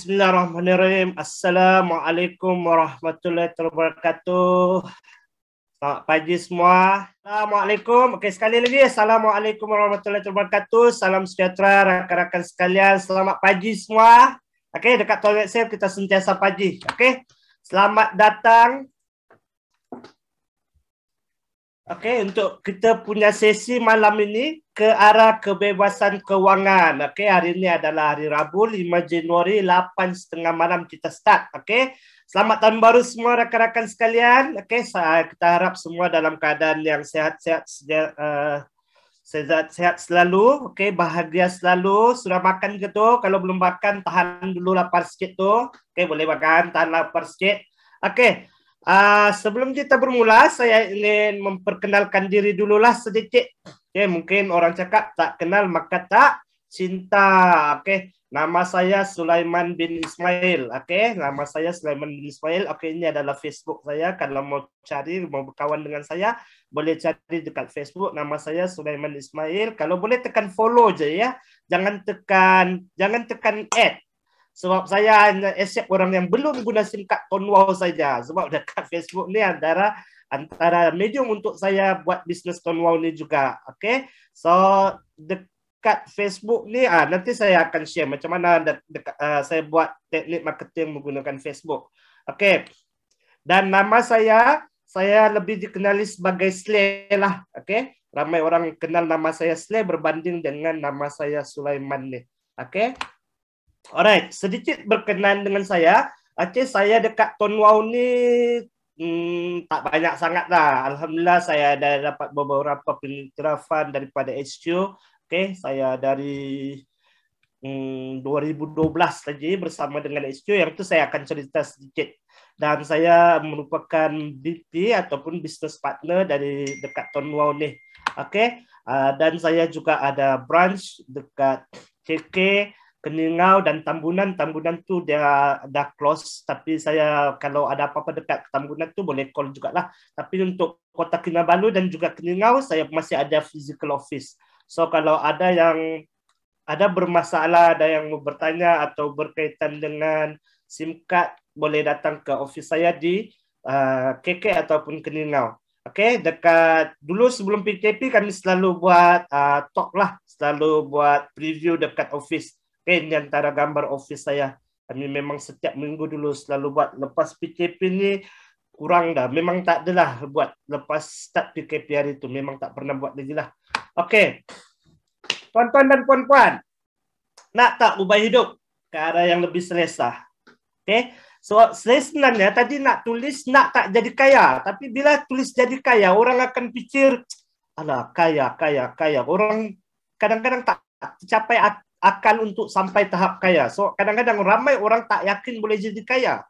Bismillahirrahmanirrahim. Assalamualaikum warahmatullahi wabarakatuh. Selamat pagi semua. Assalamualaikum. Okey, sekali lagi. Assalamualaikum warahmatullahi wabarakatuh. Salam sejahtera rakan-rakan sekalian. Selamat pagi semua. Okey, dekat toilet saya kita sentiasa pagi. Okey. Selamat datang. Okey, untuk kita punya sesi malam ini ke arah kebebasan kewangan. Okey, hari ini adalah hari Rabu 5 Januari 8.30 malam kita start. Okey. Selamat tahun baru semua rakan-rakan sekalian. Okey, kita harap semua dalam keadaan yang sehat-sehat sehat selalu. Okey, bahagia selalu. Sudah makan ke tu? Kalau belum makan, tahan dulu lapar sikit tu. Okey, boleh makan, tahan lapar sikit. Okey. Sebelum kita bermula, saya ingin memperkenalkan diri dululah sedikit. Okay, mungkin orang cakap tak kenal maka tak cinta. Okay, nama saya Sulaiman bin Ismail. Okay, nama saya Sulaiman bin Ismail. Okay, ini adalah Facebook saya. Kalau mau cari, mau berkawan dengan saya, boleh cari dekat Facebook. Nama saya Sulaiman Ismail. Kalau boleh tekan follow je ya. Jangan tekan add. Sebab saya hanya accept orang yang belum guna SIM card Tonwow saja. Sebab dekat Facebook ni antara medium untuk saya buat bisnes Tonwow ni juga. Okay. So dekat Facebook ni nanti saya akan share macam mana saya buat teknik marketing menggunakan Facebook. Okay. Dan nama saya lebih dikenali sebagai Slay lah. Okay. Ramai orang kenal nama saya Slay berbanding dengan nama saya Sulaiman ni. Okay. Alright, sedikit berkenan dengan saya. Okay, saya dekat Tonwow ni tak banyak sangat lah. Alhamdulillah saya dah dapat beberapa pengiktirafan daripada HQ. Okay, saya dari 2012 lagi bersama dengan HQ. Yang tu saya akan cerita sedikit. Dan saya merupakan BP ataupun business partner dari dekat Tonwow ni. Okay, dan saya juga ada branch dekat KK, Keningau dan Tambunan. Tambunan tu dia dah close, tapi saya kalau ada apa-apa dekat Tambunan tu boleh call jugalah. Tapi untuk Kota Kinabalu dan juga Keningau saya masih ada physical office. So kalau ada yang bermasalah, ada yang mau bertanya atau berkaitan dengan SIM card, boleh datang ke office saya di KK ataupun Keningau. Okay, dekat dulu sebelum PKP kami selalu buat talk lah, selalu buat preview dekat office. Okay, ini antara gambar office saya. Kami memang setiap minggu dulu selalu buat. Lepas PKP ni kurang dah. Memang tak adalah buat lepas start PKP hari tu. Memang tak pernah buat lagi lah. Okay. Tuan-tuan dan puan-puan. Nak tak ubah hidup ke arah yang lebih selesa? Okay. So, saya sebenarnya tadi nak tulis nak tak jadi kaya. Tapi bila tulis jadi kaya, orang akan fikir, alah, kaya. Orang kadang-kadang tak capai akal untuk sampai tahap kaya. So kadang-kadang ramai orang tak yakin boleh jadi kaya.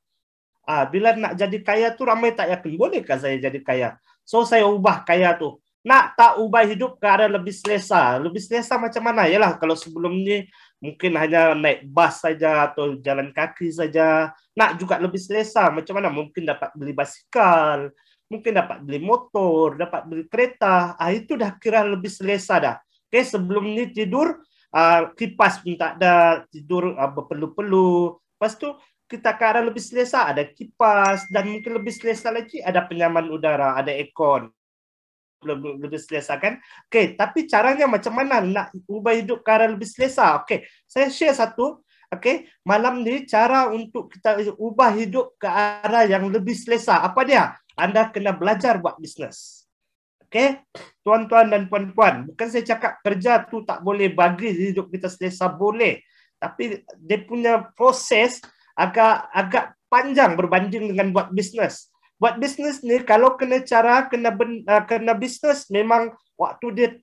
Bila nak jadi kaya tu ramai tak yakin, bolehkah saya jadi kaya? So saya ubah kaya tu. Nak tak ubah hidup ke arah lebih selesa. Lebih selesa macam mana? Yalah, kalau sebelum ni mungkin hanya naik bas saja atau jalan kaki saja. Nak juga lebih selesa macam mana? Mungkin dapat beli basikal, mungkin dapat beli motor, dapat beli kereta. Itu dah kira lebih selesa dah. Okay, sebelum ni tidur kipas pun tak ada, tidur berpeluh-peluh. Lepas tu kita ke arah lebih selesa, ada kipas, dan mungkin lebih selesa lagi ada penyaman udara, ada aircon. Lebih selesa kan? Okey, tapi caranya macam mana nak ubah hidup ke arah lebih selesa? Okey, saya share satu. Okey, malam ni cara untuk kita ubah hidup ke arah yang lebih selesa. Apa dia? Anda kena belajar buat bisnes. Okay, tuan-tuan dan puan-puan, bukan saya cakap kerja tu tak boleh bagi hidup kita selesa, boleh. Tapi dia punya proses agak panjang berbanding dengan buat bisnes. Buat bisnes ni kalau kena bisnes memang waktu dia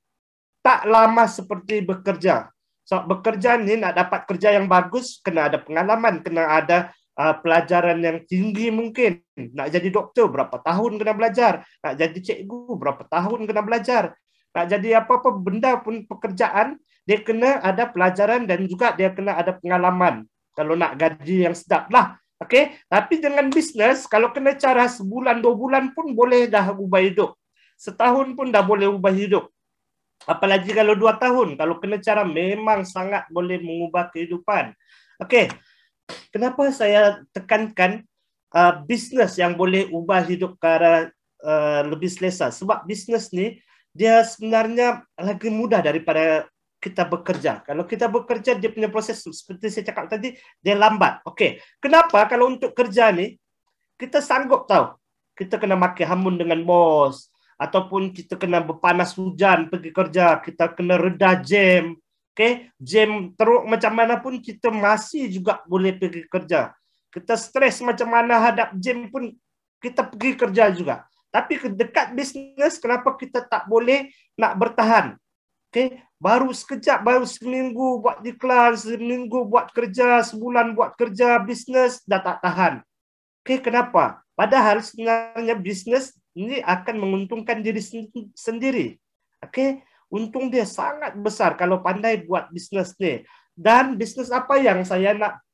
tak lama seperti bekerja. So bekerja ni nak dapat kerja yang bagus, kena ada pengalaman, kena ada pelajaran yang tinggi mungkin. Nak jadi doktor, berapa tahun kena belajar. Nak jadi cikgu, berapa tahun kena belajar. Nak jadi apa-apa benda pun pekerjaan, dia kena ada pelajaran dan juga dia kena ada pengalaman. Kalau nak gaji yang sedap lah. Okay? Tapi dengan bisnes, kalau kena cara sebulan, 2 bulan pun boleh dah ubah hidup. Setahun pun dah boleh ubah hidup. Apalagi kalau 2 tahun. Kalau kena cara memang sangat boleh mengubah kehidupan. Okay. Kenapa saya tekankan bisnes yang boleh ubah hidup ke arah lebih selesa? Sebab bisnes ni dia sebenarnya lagi mudah daripada kita bekerja. Kalau kita bekerja, dia punya proses seperti saya cakap tadi, dia lambat. Okey, kenapa? Kalau untuk kerja ni, kita sanggup tahu. Kita kena makan hamun dengan bos, ataupun kita kena berpanas hujan pergi kerja, kita kena reda jam. Okey, jam teruk macam mana pun kita masih juga boleh pergi kerja. Kita stres macam mana hadap jam pun kita pergi kerja juga. Tapi dekat bisnes, kenapa kita tak boleh nak bertahan? Okay. Baru sekejap, baru seminggu buat iklan, seminggu buat kerja, sebulan buat kerja, bisnes dah tak tahan. Okay, kenapa? Padahal sebenarnya bisnes ini akan menguntungkan diri sendiri. Okay, untung dia sangat besar kalau pandai buat bisnes ni. Dan bisnes apa yang saya nak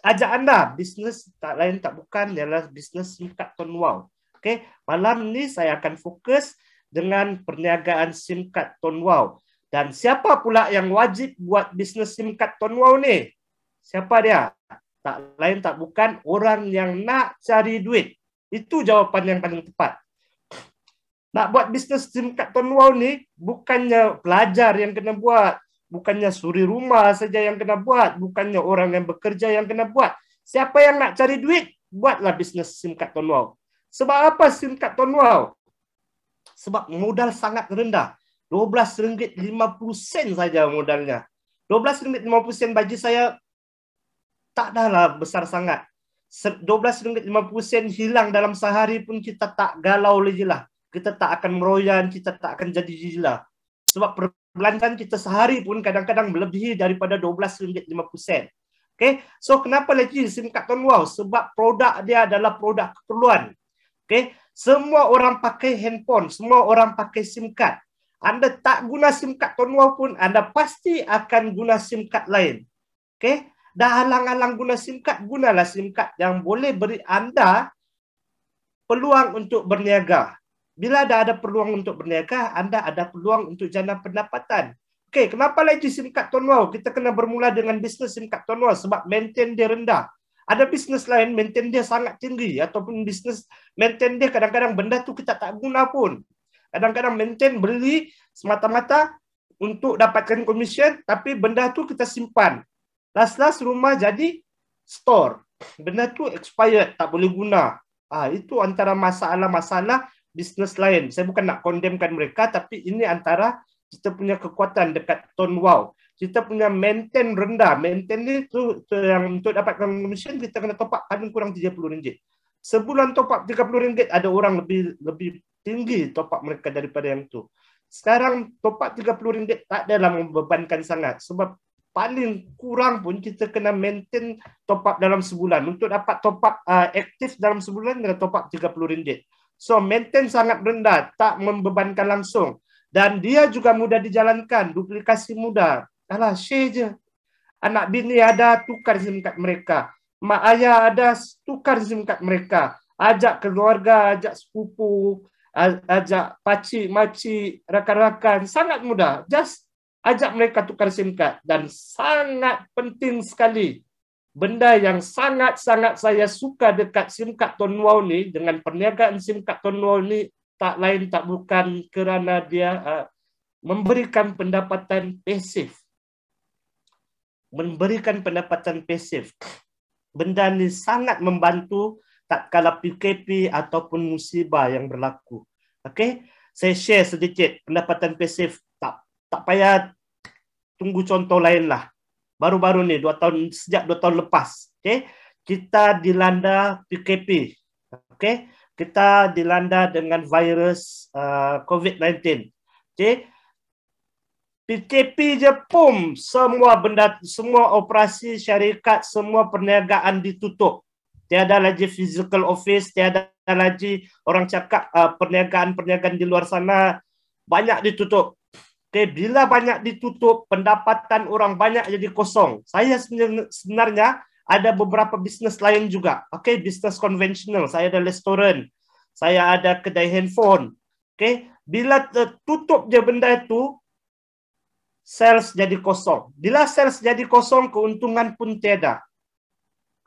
ajak anda? Bisnes tak lain tak bukan ialah bisnes SIM card Tonwow. Okay, malam ni saya akan fokus dengan perniagaan SIM card Tonwow. Dan siapa pula yang wajib buat bisnes SIM card Tonwow ni? Siapa dia? Tak lain tak bukan orang yang nak cari duit. Itu jawapan yang paling tepat. Nak buat bisnes SIM card Tonwow ni bukannya pelajar yang kena buat, bukannya suri rumah saja yang kena buat, bukannya orang yang bekerja yang kena buat. Siapa yang nak cari duit, buatlah bisnes SIM card Tonwow. Sebab apa SIM card Tonwow? Sebab modal sangat rendah. RM12.50 saja modalnya. RM12.50 bagi saya tak adalah besar sangat. RM12.50 hilang dalam sehari pun kita tak galau lagi lah. Kita tak akan meroyan, kita tak akan jadi gila. Sebab perbelanjaan kita sehari pun kadang-kadang melebihi daripada RM12.50. Okay? So kenapa lagi SIM card Tonwow? Sebab produk dia adalah produk keperluan. Okay? Semua orang pakai handphone, semua orang pakai SIM card. Anda tak guna SIM card Tonwow pun, Anda pasti akan guna SIM card lain. Okay? Dah alang-alang guna SIM card, gunalah SIM card yang boleh beri anda peluang untuk berniaga. Bila dah ada peluang untuk berniaga, anda ada peluang untuk jana pendapatan. Okay, kenapa lagi SIM card Tonwow? Kita kena bermula dengan bisnes SIM card Tonwow sebab maintain dia rendah. Ada bisnes lain maintain dia sangat tinggi, ataupun bisnes maintain dia kadang-kadang benda tu kita tak guna pun. Kadang-kadang maintain beli semata-mata untuk dapatkan komisen, tapi benda tu kita simpan. Last rumah jadi store. Benda tu expired, tak boleh guna. Itu antara masalah-masalah bisnes lain. Saya bukan nak condemnkan mereka, tapi ini antara kita punya kekuatan dekat Tonwow. Kita punya maintain rendah. Maintain ni tu yang untuk dapatkan komisen kita kena top up paling kurang RM30. Sebulan top up RM30, ada orang lebih tinggi top up mereka daripada yang tu. Sekarang top up RM30 tak adalah membebankan sangat sebab paling kurang pun kita kena maintain top up dalam sebulan. Untuk dapat top up aktif dalam sebulan kena top up RM30. So maintain sangat rendah, tak membebankan langsung. Dan dia juga mudah dijalankan, duplikasi mudah. Alah, share je. Anak bini ada, tukar SIM card mereka. Mak ayah ada, tukar SIM card mereka. Ajak keluarga, ajak sepupu, ajak pakcik, makcik, rakan-rakan. Sangat mudah. Just ajak mereka tukar SIM card. Dan sangat penting sekali. Benda yang sangat-sangat saya suka dekat SIM card Tonwow ni, dengan perniagaan SIM card Tonwow ni, tak lain tak bukan kerana dia memberikan pendapatan pasif. Memberikan pendapatan pasif. Benda ni sangat membantu tak kala PKP ataupun musibah yang berlaku. Okey, saya share sedikit pendapatan pasif. Tak payah tunggu contoh lain lah. Baru-baru ni sejak 2 tahun lepas, okey, kita dilanda PKP. Okey, kita dilanda dengan virus COVID-19. Okey, PKP je pun semua benda, semua operasi syarikat, semua perniagaan ditutup. Tiada lagi physical office, tiada lagi orang cakap perniagaan-perniagaan di luar sana banyak ditutup. Okay, bila banyak ditutup, pendapatan orang banyak jadi kosong. Saya sebenarnya ada beberapa bisnes lain juga. Okay, bisnes konvensional. Saya ada restoran, saya ada kedai handphone. Okay, bila tutup je benda itu, sales jadi kosong. Bila sales jadi kosong, keuntungan pun tiada.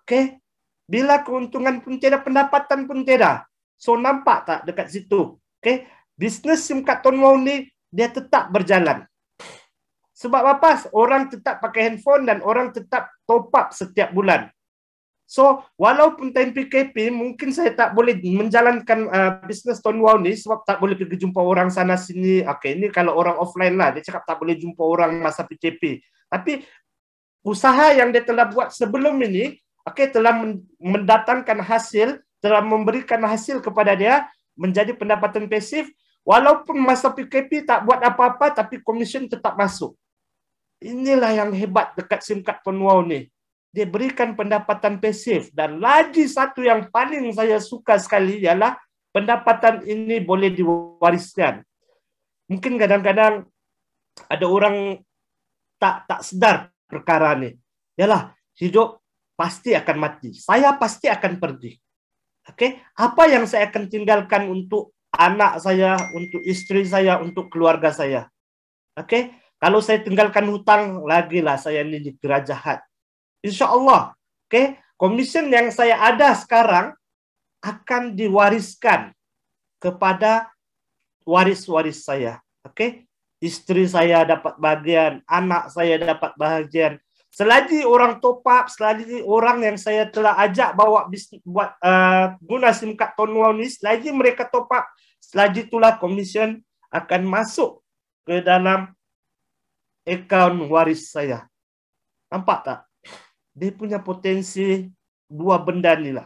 Okey. Bila keuntungan pun tiada, pendapatan pun tiada. So nampak tak dekat situ? Okey. Bisnes SIM kad Tuan Wow ni dia tetap berjalan. Sebab apa? Orang tetap pakai handphone dan orang tetap top up setiap bulan. So, walaupun time PKP, mungkin saya tak boleh menjalankan bisnes Tuan Wow ni sebab tak boleh pergi jumpa orang sana sini. Okey, ini kalau orang offline lah. Dia cakap tak boleh jumpa orang masa PKP. Tapi usaha yang dia telah buat sebelum ini, okey, telah mendatangkan hasil, telah memberikan hasil kepada dia menjadi pendapatan pasif. Walaupun masa PKP tak buat apa-apa, tapi komisen tetap masuk. Inilah yang hebat dekat SIM kad Tuan Wow ni. Dia berikan pendapatan pasif. Dan lagi satu yang paling saya suka sekali ialah pendapatan ini boleh diwariskan. Mungkin kadang-kadang ada orang tak sedar perkara ni. Yalah, hidup pasti akan mati. Saya pasti akan pergi. Okey, apa yang saya akan tinggalkan untuk anak saya, untuk isteri saya, untuk keluarga saya? Okey, kalau saya tinggalkan hutang, lagilah saya ni dikira jahat. InsyaAllah, okay, komisen yang saya ada sekarang akan diwariskan kepada waris-waris saya. Okay? Isteri saya dapat bahagian, anak saya dapat bahagian. Selagi orang top up, selagi orang yang saya telah ajak bawa bisnis, buat guna SIM kad Tuan Wow ni, selagi mereka top up, selagi itulah komisen akan masuk ke dalam akaun waris saya. Nampak tak? Dia punya potensi dua benda ni lah.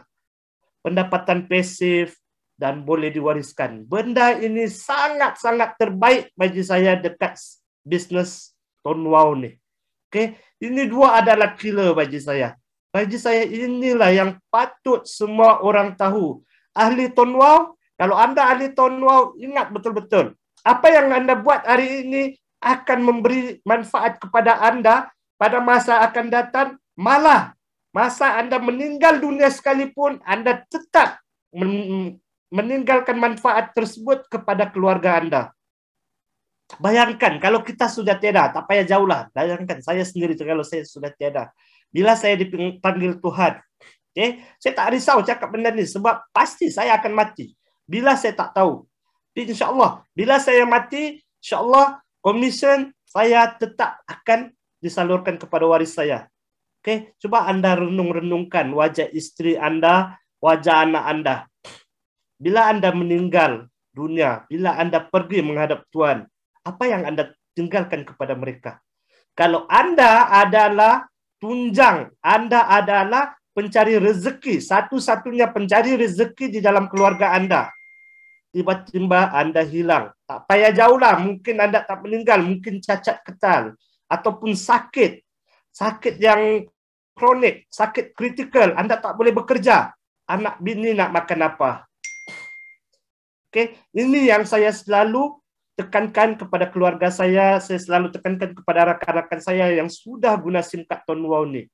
Pendapatan pasif dan boleh diwariskan. Benda ini sangat-sangat terbaik bagi saya dekat bisnes Tuan Wow ni. Okay? Ini dua adalah killer bagi saya. Bagi saya inilah yang patut semua orang tahu. Ahli Tuan Wow, kalau anda ahli Tuan Wow, ingat betul-betul. Apa yang anda buat hari ini akan memberi manfaat kepada anda pada masa akan datang. Malah, masa anda meninggal dunia sekalipun, anda tetap meninggalkan manfaat tersebut kepada keluarga anda. Bayangkan, kalau kita sudah tiada, tak payah jauh lah. Bayangkan, saya sendiri kalau saya sudah tiada. Bila saya dipanggil Tuhan, okay, saya tak risau cakap benda ni sebab pasti saya akan mati. Bila saya tak tahu. InsyaAllah, bila saya mati, insyaAllah, komisen saya tetap akan disalurkan kepada waris saya. Okay, coba anda renung-renungkan wajah isteri anda, wajah anak anda. Bila anda meninggal dunia, bila anda pergi menghadap Tuhan, apa yang anda tinggalkan kepada mereka? Kalau anda adalah tunjang, anda adalah pencari rezeki, satu-satunya pencari rezeki di dalam keluarga anda, tiba-tiba anda hilang. Tak payah jauh lah, mungkin anda tak meninggal, mungkin cacat ketal, ataupun sakit. Sakit yang kronik, sakit kritikal, anda tak boleh bekerja. Anak bini nak makan apa? Okay, ini yang saya selalu tekankan kepada keluarga saya selalu tekankan kepada rakan-rakan saya yang sudah guna SIM kad Tuan Wow ni.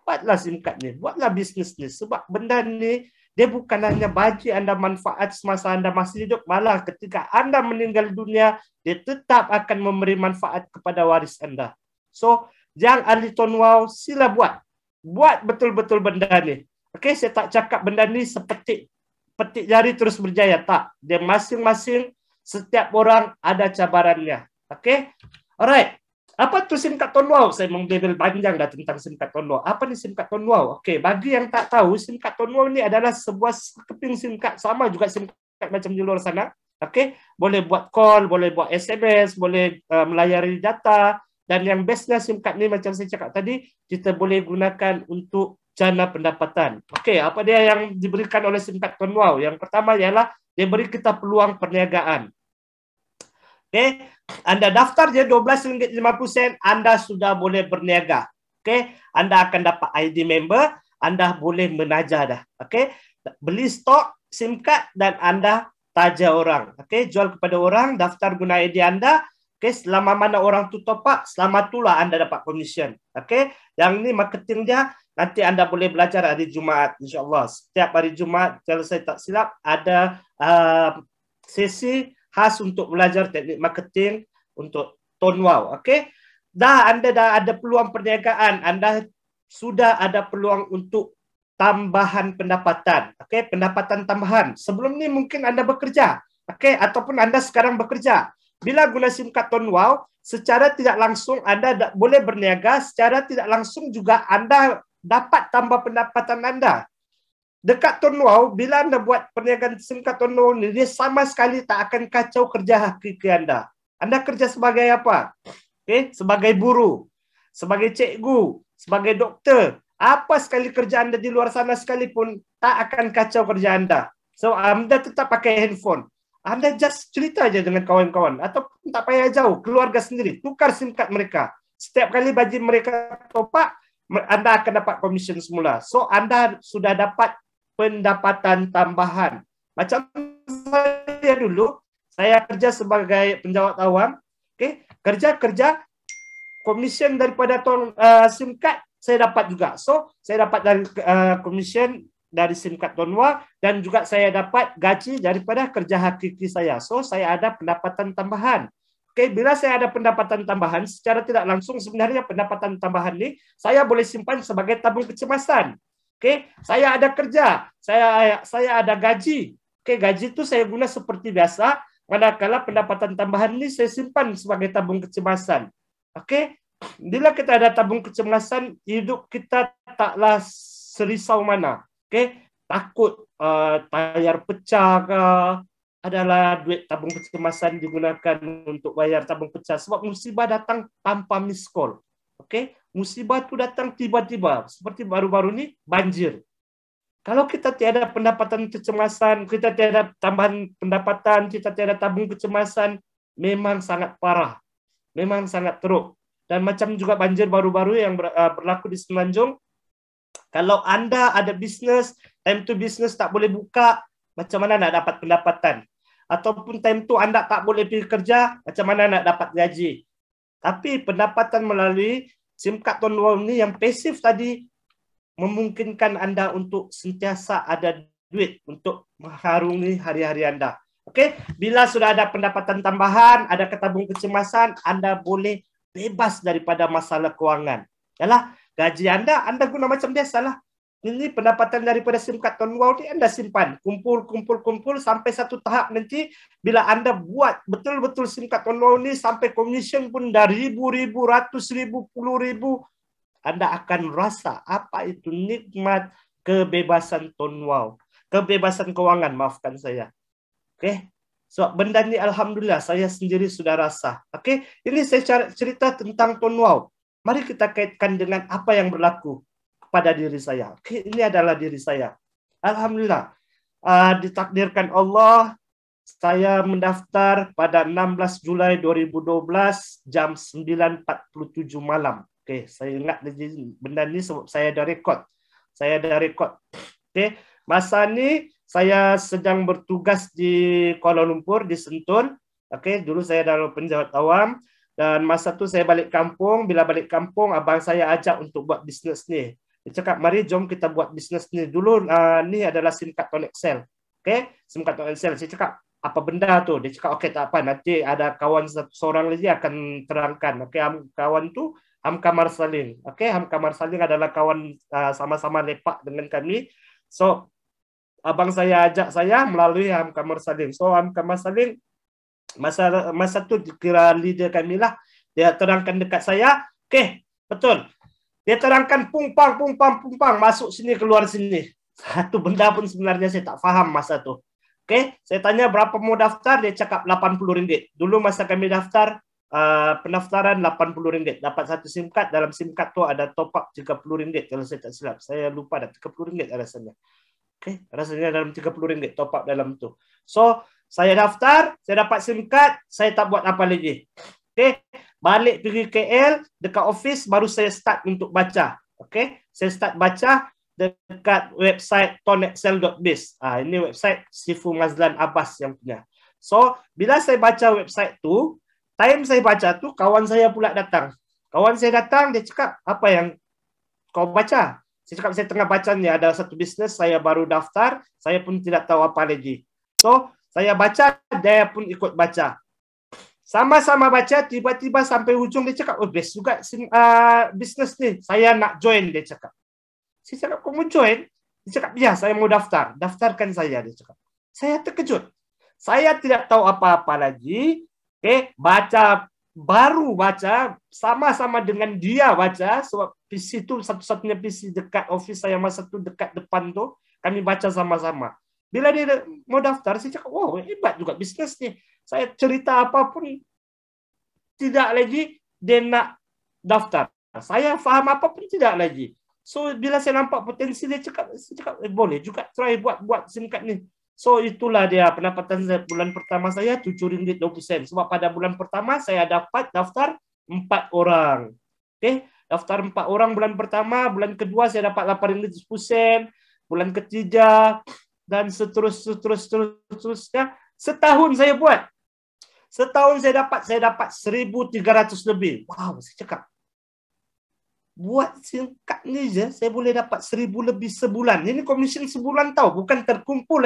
Buatlah SIM kad ni, buatlah bisnes ni. Sebab benda ni, dia bukan hanya bagi anda manfaat semasa anda masih hidup, malah ketika anda meninggal dunia, dia tetap akan memberi manfaat kepada waris anda. So, yang ahli Tuan Wow, sila buat. Buat betul-betul benda ni. Okay, saya tak cakap benda ni seperti petik jari terus berjaya. Tak. Dia masing-masing, setiap orang ada cabarannya. Okay? Alright. Apa tu SIM kad Tuan Wow? Saya membebel panjang dah tentang SIM kad Tuan Wow. Apa ni SIM kad Tuan Wow? Okay, bagi yang tak tahu, SIM kad Tuan Wow ni adalah sebuah keping SIM kad. Sama juga SIM kad macam di luar sana. Okay? Boleh buat call, boleh buat SMS, boleh melayari data. Dan yang bestnya SIM kad ni macam saya cakap tadi, kita boleh gunakan untuk jana pendapatan. Okey, apa dia yang diberikan oleh SIM kad Tuan Wow? Yang pertama ialah dia beri kita peluang perniagaan. Okey, anda daftar je RM12.50, anda sudah boleh berniaga. Okey, anda akan dapat ID member, anda boleh menaja dah. Okey, beli stok SIM kad dan anda taja orang. Okey, jual kepada orang, daftar guna ID anda. Okey, selama mana orang tu top up, selama itulah anda dapat komisen. Okey, yang ni marketing dia. Nanti anda boleh belajar hari Jumaat, insyaAllah. Setiap hari Jumaat, kalau saya tak silap, ada sesi khas untuk belajar teknik marketing untuk Tuan Wow. Okay? Anda dah ada peluang perniagaan. Anda sudah ada peluang untuk tambahan pendapatan. Okey, pendapatan tambahan. Sebelum ni mungkin Anda bekerja, okey, ataupun Anda sekarang bekerja. Bila guna SIM kad Ton Wow, secara tidak langsung Anda boleh berniaga, secara tidak langsung juga Anda dapat tambah pendapatan Anda. Dekat Ton Wow, bila Anda buat perniagaan SIM kad Ton Wow ni, dia sama sekali tak akan kacau kerja hakiki Anda. Anda kerja sebagai apa? Okay? Sebagai buruh, sebagai cikgu, sebagai doktor, apa sekali kerja Anda di luar sana sekalipun, tak akan kacau kerja Anda. So, Anda tetap pakai handphone. Anda just cerita aja dengan kawan-kawan. Ataupun tak payah jauh, keluarga sendiri. Tukar SIM card mereka. Setiap kali bagi mereka top up, Anda akan dapat komisen semula. So, Anda sudah dapat pendapatan tambahan. Macam saya dulu, saya kerja sebagai penjawat awam. Okay? Kerja-kerja, komisen daripada SIM card saya dapat juga. So, saya dapat dari komisen dari SIM card Ton Wow dan juga saya dapat gaji daripada kerja hakiki saya. So, saya ada pendapatan tambahan. Okay, bila saya ada pendapatan tambahan, secara tidak langsung sebenarnya pendapatan tambahan ni saya boleh simpan sebagai tabung kecemasan. Okay, saya ada kerja, saya ada gaji. Okay, gaji tu saya guna seperti biasa. Manakala pendapatan tambahan ni saya simpan sebagai tabung kecemasan. Okay, bila kita ada tabung kecemasan, hidup kita taklah serisau mana. Okay, takut tayar pecah ke, adalah duit tabung kecemasan digunakan untuk bayar tabung pecah. Sebab musibah datang tanpa miss call. Okay, musibah tu datang tiba-tiba. Seperti baru-baru ni, banjir. Kalau kita tiada pendapatan kecemasan, kita tiada tambahan pendapatan, kita tiada tabung kecemasan, memang sangat parah. Memang sangat teruk. Dan macam juga banjir baru-baru yang berlaku di Semenanjung, kalau Anda ada bisnes, time to bisnes tak boleh buka, macam mana nak dapat pendapatan? Ataupun time tu Anda tak boleh pergi kerja, macam mana nak dapat gaji? Tapi pendapatan melalui SIM card Ton Wow ni yang pasif tadi memungkinkan Anda untuk sentiasa ada duit untuk mengharungi hari-hari Anda. Okey, bila sudah ada pendapatan tambahan, ada tabung kecemasan, Anda boleh bebas daripada masalah kewangan. Yalah, gaji Anda guna macam biasalah. Ini pendapatan daripada SIM card Ton Wow ni Anda simpan, kumpul sampai satu tahap nanti bila Anda buat betul-betul SIM card Ton Wow ni sampai komisen pun dah ribu-ribu, ratus ribu, puluh ribu, Anda akan rasa apa itu nikmat kebebasan Ton Wow. Kebebasan kewangan, maafkan saya. Okey. So, benda ni alhamdulillah saya sendiri sudah rasa. Okey, ini saya cerita tentang Ton Wow. Mari kita kaitkan dengan apa yang berlaku pada diri saya. Okey, ini adalah diri saya. Alhamdulillah. Ditakdirkan Allah, saya mendaftar pada 16 Julai 2012 jam 9.47 malam. Okey, saya ingat benda ni sebab saya ada rekod. Okey, masa ni saya sedang bertugas di Kuala Lumpur, di Sentul. Okey, dulu saya adalah penjawat awam dan masa tu saya balik kampung. Bila balik kampung, abang saya ajak untuk buat bisnes ni. Dia cakap, mari jom kita buat bisnes ni. Dulu ni adalah SIM card Ton XL. Okey, SIM card Ton XL. Saya cakap, apa benda tu? Dia cakap, okey tak apa, nanti ada kawan seorang lagi akan terangkan. Okey, kawan tu Hamka Marsaling. Okey, Hamka Marsaling adalah kawan sama-sama lepak dengan kami. So, abang saya ajak saya melalui Hamka Marsaling. So, Hamka Marsaling masa tu kira leader kami lah. Dia terangkan dekat saya, okey, betul. Dia terangkan pumpang, masuk sini, keluar sini. Satu benda pun sebenarnya saya tak faham masa tu. Okey, saya tanya berapa mau daftar, dia cakap RM80. Dulu masa kami daftar, pendaftaran RM80. Dapat satu SIM card, dalam SIM card tu ada top up RM30 kalau saya tak silap. Saya lupa dah, RM30 rasanya. Okey, rasanya dalam RM30 top up dalam tu. So, saya daftar, saya dapat SIM card, saya tak buat apa lagi. Okey, balik pergi KL, dekat office baru saya start untuk baca. Okey, saya start baca dekat website tonxl.biz. Ini website Sifu Mazlan Abbas yang punya. So, bila saya baca website tu, time saya baca tu, kawan saya pula datang. Kawan saya datang, dia cakap, apa yang kau baca? Saya cakap, saya tengah baca ni, ada satu bisnes, saya baru daftar, saya pun tidak tahu apa lagi. So, saya baca, dia pun ikut baca. Sama-sama baca, tiba-tiba sampai ujung dia cakap, oh best juga bisnes ni, saya nak join, dia cakap. Saya cakap, kamu join? Dia cakap, ya saya mau daftar. Daftarkan saya, dia cakap. Saya terkejut. Saya tidak tahu apa-apa lagi. Baru baca, sama-sama dengan dia baca, sebab PC itu satu-satunya PC dekat office saya masa itu, dekat depan tuh, kami baca sama-sama. Bila dia mau daftar, saya cakap, wow, hebat juga bisnis nih. Saya cerita apapun, tidak lagi dia nak daftar. Saya faham apapun, tidak lagi. So, bila saya nampak potensi, dia cakap boleh juga try buat SIM card ni. So, itulah dia pendapatan saya. Bulan pertama saya RM7.20. Sebab pada bulan pertama saya dapat daftar 4 orang. Daftar 4 orang bulan pertama. Bulan kedua saya dapat RM8.10. Bulan ketiga dan seterusnya. Setahun saya buat. Setahun saya dapat 1.300 lebih. Wow, saya cakap, buat SIM card ni je saya boleh dapat 1.000 lebih sebulan. Ini komisen sebulan tahu, bukan terkumpul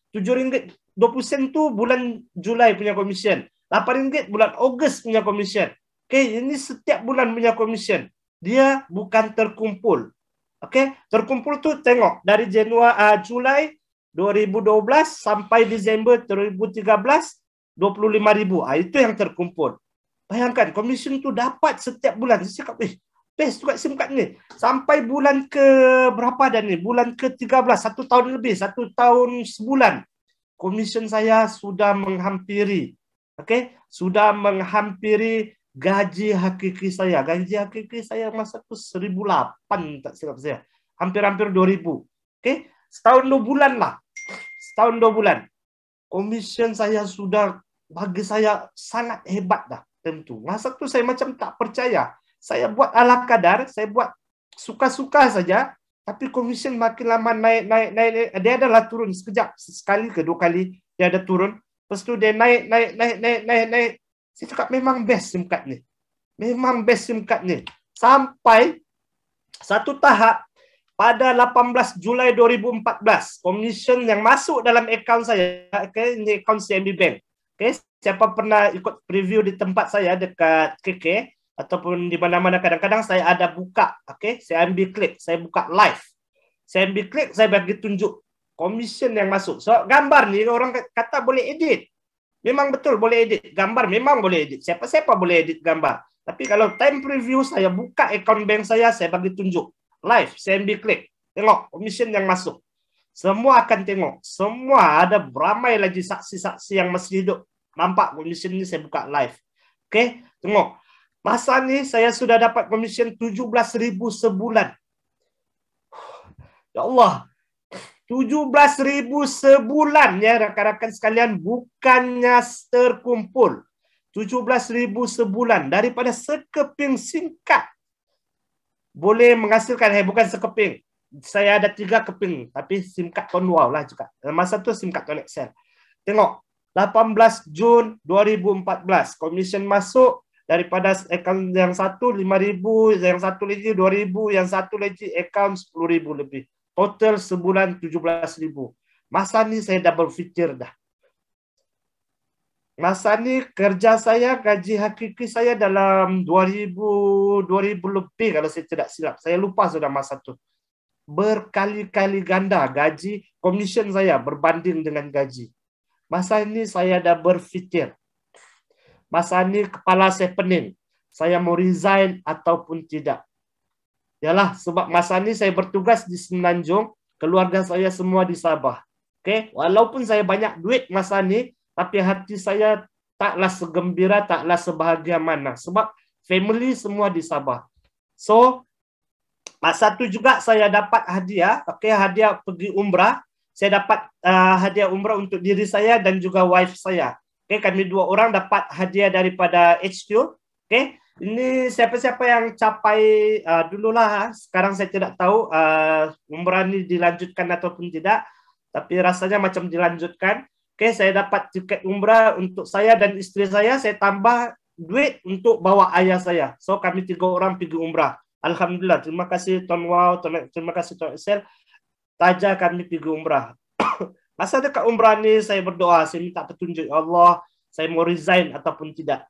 RM7.20 tu bulan Julai punya komisen. RM8 bulan Ogos punya komisen. Ini setiap bulan punya komisen. Dia bukan terkumpul. Terkumpul tu tengok dari Julai 2012 sampai Disember 2013 RM25.000. Itu yang terkumpul. Bayangkan komisen tu dapat setiap bulan. Saya cakap, best juga SIM card ni. Sampai bulan ke berapa dah ni? Bulan ke-13, 1 tahun lebih, 1 tahun sebulan. Komisen saya sudah menghampiri, sudah menghampiri gaji hakiki saya. Gaji hakiki saya masa tu 1.008, tak silap saya. Hampir-hampir 2.000. Setahun 2 bulan lah. Setahun 2 bulan. Komisen saya sudah, bagi saya sangat hebat dah tentu. Masa tu saya macam tak percaya. Saya buat ala kadar, saya buat suka-suka saja, tapi komisen makin lama naik. Dia adalah turun sekejap, sekali ke 2 kali dia ada turun. Lepas tu dia naik. Saya cakap memang best SIM card ni. Memang best SIM card ni. Sampai satu tahap pada 18 Julai 2014, komisen yang masuk dalam akaun saya, ini akaun CIMB Bank. Siapa pernah ikut preview di tempat saya dekat KK, ataupun di mana-mana, kadang-kadang saya ada buka, saya ambil klik, saya buka live. Saya ambil klik, saya bagi tunjuk komisen yang masuk. So, gambar ni orang kata boleh edit. Memang betul boleh edit. Gambar memang boleh edit. Siapa-siapa boleh edit gambar. Tapi kalau time preview, saya buka akaun bank saya bagi tunjuk. Live, saya ambil klik. Tengok komisen yang masuk. Semua akan tengok. Semua ada beramai lagi saksi-saksi yang masih hidup. Nampak komisen ni saya buka live. Tengok. Masa ni saya sudah dapat komisen 17.000 sebulan. Ya Allah. 17.000 sebulan ya rakan-rakan sekalian, bukannya terkumpul. 17.000 sebulan daripada sekeping SIM card. Boleh menghasilkan, bukan sekeping. Saya ada 3 keping, tapi SIM card Ton Wow lah juga. Masa tu SIM card Ton Excel. Tengok, 18 Jun 2014, komisen masuk. Daripada akaun yang satu 5.000, yang satu lagi 2.000, yang satu lagi akaun 10.000 lebih. Total sebulan 17.000. Masa ni saya double feature dah. Masa ni kerja saya, gaji hakiki saya dalam 2.000 lebih kalau saya tidak silap. Saya lupa sudah masa tu. Berkali-kali ganda gaji komisen saya berbanding dengan gaji. Masa ini saya dah berfikir. Masa ini kepala saya pening. Saya mau resign ataupun tidak. Yalah, sebab masa ini saya bertugas di Semenanjung, keluarga saya semua di Sabah. Walaupun saya banyak duit masa ini, tapi hati saya taklah segembira, taklah sebahagia mana. Sebab family semua di Sabah. So, masa itu juga saya dapat hadiah, hadiah pergi umrah. Saya dapat hadiah umrah untuk diri saya dan juga wife saya. Kami 2 orang dapat hadiah daripada HQ. Ini siapa-siapa yang capai dululah. Sekarang saya tidak tahu umrah ini dilanjutkan ataupun tidak. Tapi rasanya macam dilanjutkan. Saya dapat tiket umrah untuk saya dan isteri saya. Saya tambah duit untuk bawa ayah saya. So kami 3 orang pergi umrah. Alhamdulillah. Terima kasih Ton Wow. Terima kasih Ton Excel. Taja kami pergi umrah. Masa dekat umrah ni saya berdoa, saya minta petunjuk Allah, saya mau resign ataupun tidak.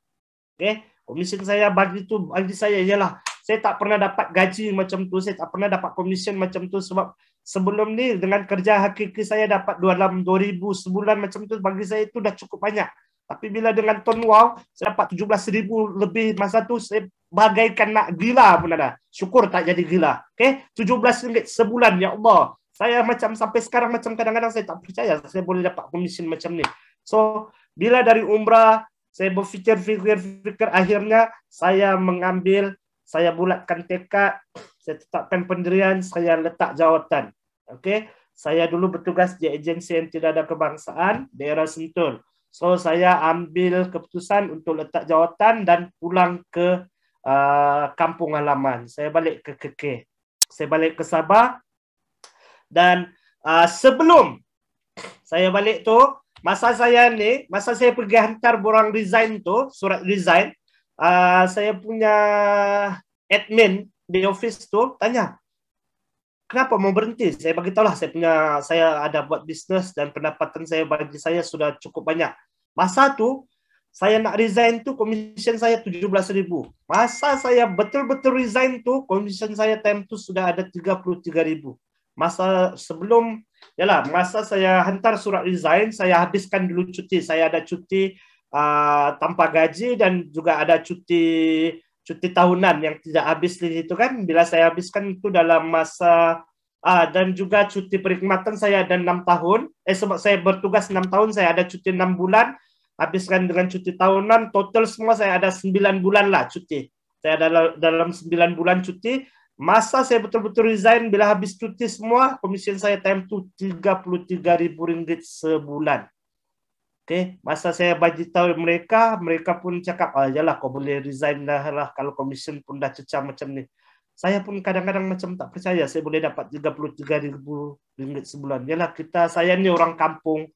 Komisen saya bagi saya ialah saya tak pernah dapat gaji macam tu, saya tak pernah dapat komisen macam tu sebab sebelum ni dengan kerja hakiki saya dapat dalam 2,000 sebulan macam tu, bagi saya itu dah cukup banyak. Tapi bila dengan Ton Wow, saya dapat 17,000 lebih masa tu, saya bagaikan nak gila pun ada. Syukur tak jadi gila. Okay? RM17 sebulan, ya Allah. Saya macam sampai sekarang macam kadang-kadang saya tak percaya saya boleh dapat komisen macam ni. So, bila dari umrah, saya berfikir, akhirnya saya mengambil, saya bulatkan tekad, saya tetapkan pendirian, saya letak jawatan. Okay? Saya dulu bertugas di agensi yang tidak ada kebangsaan, daerah Sentul. So, saya ambil keputusan untuk letak jawatan dan pulang ke kampung halaman. Saya balik ke Kekeh. Saya balik ke Sabah. Dan sebelum saya balik tu, masa saya pergi hantar borang resign tu, surat resign, saya punya admin di office tu tanya, kenapa mau berhenti? Saya bagi tahu lah, saya ada buat bisnes dan pendapatan saya bagi saya sudah cukup banyak. Masa tu saya nak resign tu, komisen saya 17,000. Masa saya betul-betul resign tu, komisen saya time tu sudah ada 33,000. Masa sebelum, masa saya hantar surat resign, saya habiskan dulu cuti. Saya ada cuti tanpa gaji dan juga ada cuti tahunan yang tidak habis itu kan. Bila saya habiskan itu dalam masa dan juga cuti perkhidmatan saya ada 6 tahun. Sebab saya bertugas 6 tahun, saya ada cuti 6 bulan. Habiskan dengan cuti tahunan, total semua saya ada 9 bulan lah cuti. Saya ada dalam 9 bulan cuti. Masa saya betul-betul resign, bila habis cuti semua, komisen saya time tu RM33,000 sebulan. Okay. Masa saya bagi tahu mereka pun cakap, yalah kau boleh resign lah kalau komisen pun dah cecah macam ni. Saya pun kadang-kadang macam tak percaya saya boleh dapat RM33,000 sebulan. Yalah, saya ni orang kampung,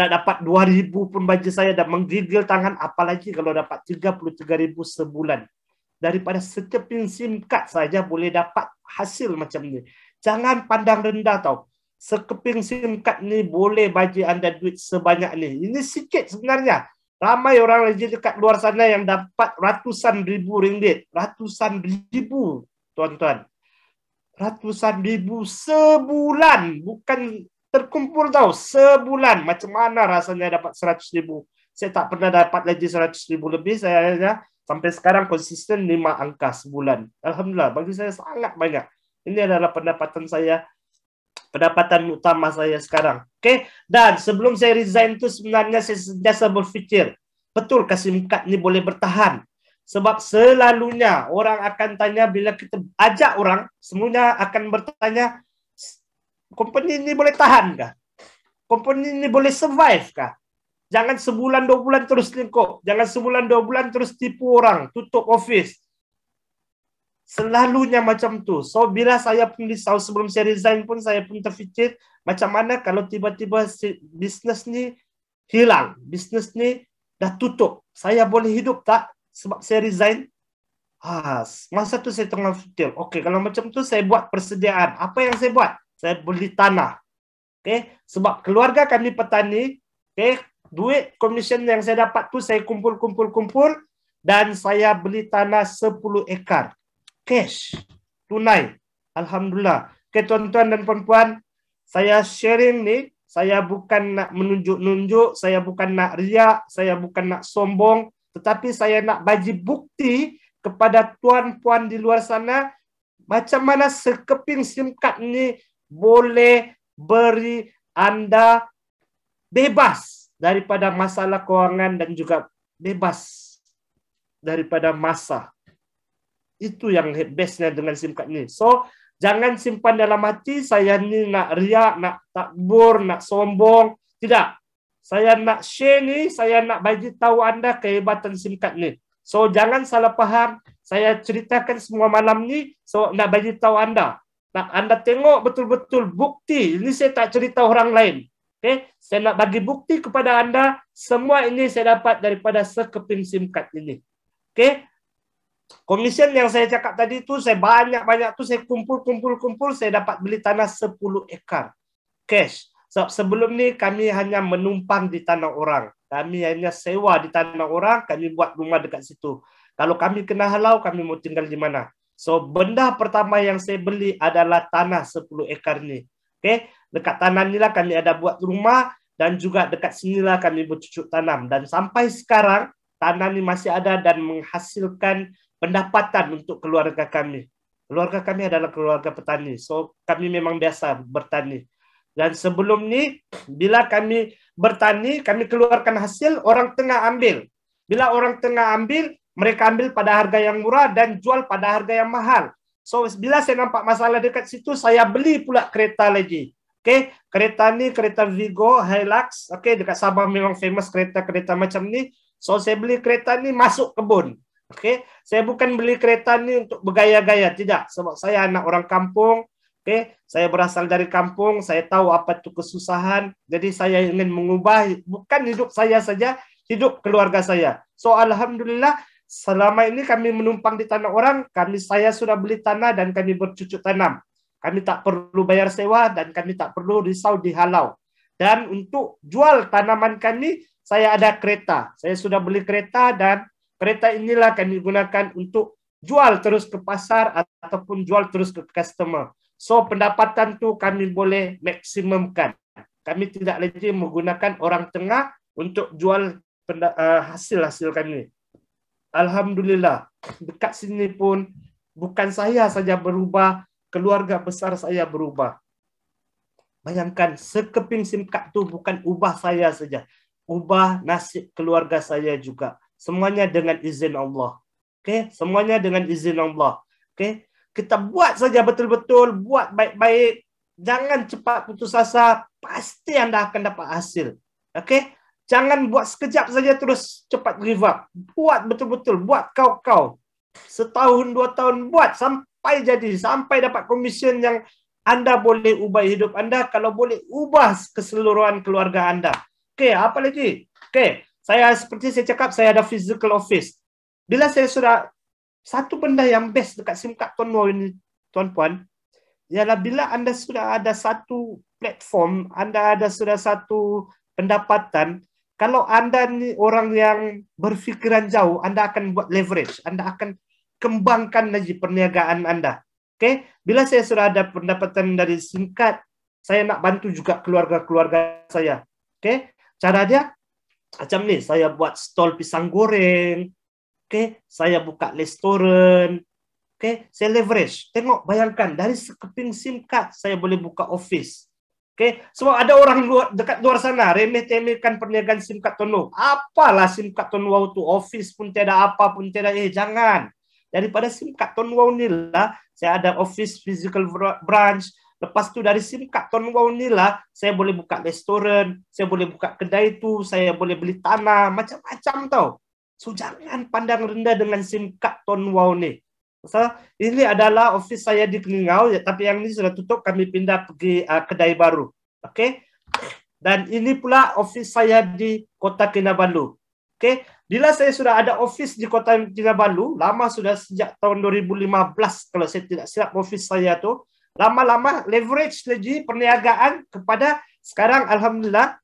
nak dapat 2,000 pun bagi saya dah menggigil tangan, apalagi kalau dapat 33,000 sebulan. Daripada sekeping SIM card saja boleh dapat hasil macam ni. Jangan pandang rendah tau. Sekeping SIM card ni boleh bagi anda duit sebanyak ni. Ini sikit sebenarnya. Ramai orang lagi dekat luar sana yang dapat ratusan ribu ringgit. Ratusan ribu, tuan-tuan. Ratusan ribu sebulan. Bukan terkumpul tau. Sebulan. Macam mana rasanya dapat 100,000? Saya tak pernah dapat lagi 100,000 lebih. Saya hanya sampai sekarang konsisten 5 angka sebulan. Alhamdulillah, bagi saya sangat banyak. Ini adalah pendapatan saya, pendapatan utama saya sekarang. Okay? Dan sebelum saya resign tu sebenarnya saya sentiasa berfikir, betul ke SIM card ni boleh bertahan? Sebab selalunya orang akan tanya, bila kita ajak orang, semuanya akan bertanya, company ni boleh tahan kah? Company ni boleh survive kah? Jangan sebulan 2 bulan terus lingkup. Jangan sebulan 2 bulan terus tipu orang, tutup office. Selalunya macam tu. So, bila saya pun risau sebelum saya resign pun, saya pun terfikir, macam mana kalau tiba-tiba bisnes ni hilang. Bisnes ni dah tutup. Saya boleh hidup tak sebab saya resign? Masa tu saya tengah fikir, okey, kalau macam tu saya buat persediaan. Apa yang saya buat? Saya beli tanah. Okay? Sebab keluarga kami petani, okay? Duit komisen yang saya dapat tu saya kumpul dan saya beli tanah 10 ekar. Cash. Tunai. Alhamdulillah. Okay, tuan-tuan dan puan-puan, saya sharing ni, saya bukan nak menunjuk-nunjuk, saya bukan nak riak, saya bukan nak sombong, tetapi saya nak bagi bukti kepada tuan-puan di luar sana macam mana sekeping SIM card ni boleh beri anda bebas daripada masalah kewangan dan juga bebas daripada masa. Itu yang bestnya dengan SIM card ni. So, jangan simpan dalam hati, saya ni nak riak, nak takbur, nak sombong. Tidak. Saya nak share ni, saya nak bagi tahu anda kehebatan SIM card ni. So, jangan salah faham. Saya ceritakan semua malam ni, so nak bagi tahu anda. Nak anda tengok betul-betul bukti. Ini saya tak cerita orang lain. Okay? Saya nak bagi bukti kepada anda, semua ini saya dapat daripada sekeping SIM card ini. Okay? Komisen yang saya cakap tadi tu, saya banyak-banyak tu, saya kumpul, saya dapat beli tanah 10 ekar. Cash. Sebelum ni kami hanya menumpang di tanah orang. Kami hanya sewa di tanah orang, kami buat rumah dekat situ. Kalau kami kena halau, kami mau tinggal di mana? So, benda pertama yang saya beli adalah tanah 10 ekar ni. Oke, dekat tanah inilah kami ada buat rumah dan juga dekat sinilah kami bercucuk tanam. Dan sampai sekarang tanah ini masih ada dan menghasilkan pendapatan untuk keluarga kami. Keluarga kami adalah keluarga petani. So kami memang biasa bertani. Dan sebelum ini, bila kami bertani, kami keluarkan hasil, orang tengah ambil. Bila orang tengah ambil, mereka ambil pada harga yang murah dan jual pada harga yang mahal. So, bila saya nampak masalah dekat situ, saya beli pula kereta lagi. Okay, kereta ni, kereta Vigo, Hilux. Okay, dekat Sabah memang famous kereta-kereta macam ni. So, saya beli kereta ni masuk kebun. Okay, saya bukan beli kereta ni untuk bergaya-gaya. Tidak, sebab saya anak orang kampung. Okay, saya berasal dari kampung, saya tahu apa itu kesusahan. Jadi saya ingin mengubah bukan hidup saya saja, hidup keluarga saya. So alhamdulillah selama ini kami menumpang di tanah orang, saya sudah beli tanah dan kami bercucuk tanam. Kami tak perlu bayar sewa dan kami tak perlu risau dihalau. Dan untuk jual tanaman kami, saya ada kereta. Saya sudah beli kereta dan kereta inilah kami gunakan untuk jual terus ke pasar ataupun jual terus ke customer. So pendapatan tu kami boleh maksimumkan. Kami tidak lagi menggunakan orang tengah untuk jual hasil-hasil kami. Alhamdulillah, dekat sini pun bukan saya saja berubah, keluarga besar saya berubah. Bayangkan, sekeping SIM card tu bukan ubah saya saja, ubah nasib keluarga saya juga. Semuanya dengan izin Allah. Okay? Semuanya dengan izin Allah. Okay? Kita buat saja betul-betul, buat baik-baik. Jangan cepat putus asa, pasti Anda akan dapat hasil. Okey? Jangan buat sekejap saja terus cepat give up. Buat betul-betul, buat kau-kau. Setahun, 2 tahun, buat sampai jadi, sampai dapat komisen yang Anda boleh ubah hidup Anda, kalau boleh ubah keseluruhan keluarga Anda. Okey, apa lagi? Okey, seperti saya cakap, saya ada physical office. Bila saya sudah satu benda yang best dekat SIM card Tonwo ini, tuan-puan, ialah bila Anda sudah ada satu platform, Anda ada sudah satu pendapatan, kalau Anda ni orang yang berfikiran jauh, Anda akan buat leverage, Anda akan kembangkan lagi perniagaan Anda. Okay? Bila saya sudah ada pendapatan dari SIM card, saya nak bantu juga keluarga-keluarga saya. Okay? Cara dia, macam ni, saya buat stall pisang goreng, okay, saya buka restoran, okay, saya leverage. Tengok, bayangkan dari sekeping SIM card saya boleh buka office. Okay, sebab ada orang dekat luar sana remeh-temehkan perniagaan SIM card Tonwo. Apalah SIM card Tonwo tu, office pun tiada, apa pun tiada. Jangan. Daripada SIM card Tonwo ni lah, saya ada office physical branch. Lepas tu dari SIM card Tonwo ni lah, saya boleh buka restoran, saya boleh buka kedai tu, saya boleh beli tanah, macam-macam tau. So, jangan pandang rendah dengan SIM card Tonwo ni. So, ini adalah office saya di Keningau, ya, tapi yang ini sudah tutup, kami pindah pergi kedai baru. Okay? Dan ini pula office saya di Kota Kinabalu. Okay? Bila saya sudah ada office di Kota Kinabalu, lama sudah sejak tahun 2015, kalau saya tidak silap office saya tu, lama-lama leverage lagi perniagaan kepada sekarang, alhamdulillah,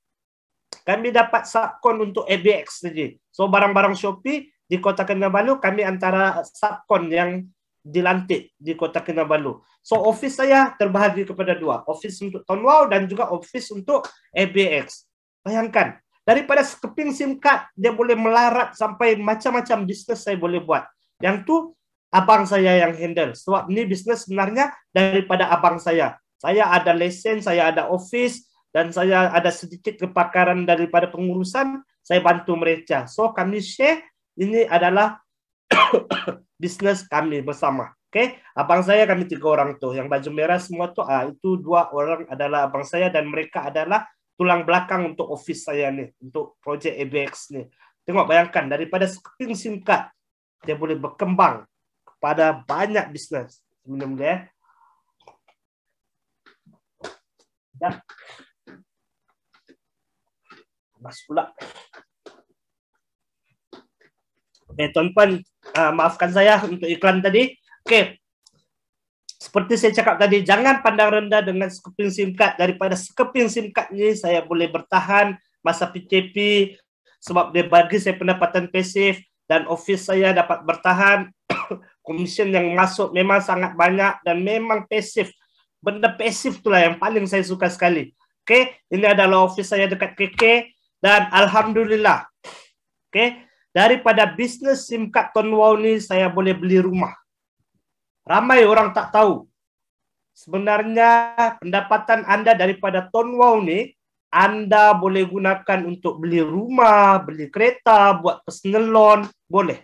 kami dapat subkon untuk ABX saja. So barang-barang Shopee di Kota Kinabalu, kami antara subkon yang dilantik di Kota Kinabalu. So office saya terbahagi kepada 2. Office untuk Tonwo dan juga office untuk ABX. Bayangkan, daripada sekeping SIM card, dia boleh melarat sampai macam-macam bisnes saya boleh buat. Yang tu, abang saya yang handle. Sebab ni bisnes sebenarnya daripada abang saya. Saya ada lesen, saya ada office, dan saya ada sedikit kepakaran daripada pengurusan, saya bantu mereka. So, kami share, ini adalah bisnes kami bersama. Okay? Abang saya, kami 3 orang tu. Yang baju merah semua tu, itu 2 orang adalah abang saya dan mereka adalah tulang belakang untuk office saya ni, untuk projek ABX ni. Tengok, bayangkan, daripada sekeping SIM card, dia boleh berkembang kepada banyak bisnes. Minum dia. Ya. Mas pula. Tuan-puan, maafkan saya untuk iklan tadi. Okey. Seperti saya cakap tadi, jangan pandang rendah dengan sekeping SIM card. Daripada sekeping SIM card ni, saya boleh bertahan masa PKP sebab dia bagi saya pendapatan pasif dan office saya dapat bertahan. Komisen yang masuk memang sangat banyak dan memang pasif. Benda pasif itulah yang paling saya suka sekali. Oke, ini adalah office saya dekat KK dan alhamdulillah. Oke, daripada bisnis SIM card Tuan Wow ni saya boleh beli rumah. Ramai orang tak tahu. Sebenarnya pendapatan Anda daripada Tuan Wow ni Anda boleh gunakan untuk beli rumah, beli kereta, buat personal loan, boleh.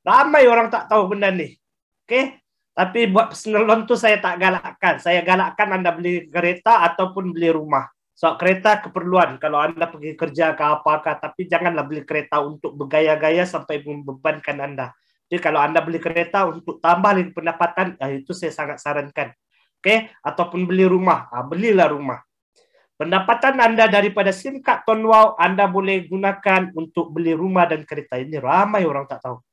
Ramai orang tak tahu benda ni. Oke. Tapi buat personal loan tu saya tak galakkan. Saya galakkan Anda beli kereta ataupun beli rumah. So kereta keperluan kalau Anda pergi kerja ke apakah, tapi janganlah beli kereta untuk bergaya-gaya sampai membebankan Anda. Jadi kalau Anda beli kereta untuk tambah lagi pendapatan, itu saya sangat sarankan. Oke, ataupun beli rumah, belilah rumah. Pendapatan Anda daripada SIM card Tuan Wow Anda boleh gunakan untuk beli rumah dan kereta. Ini ramai orang tak tahu.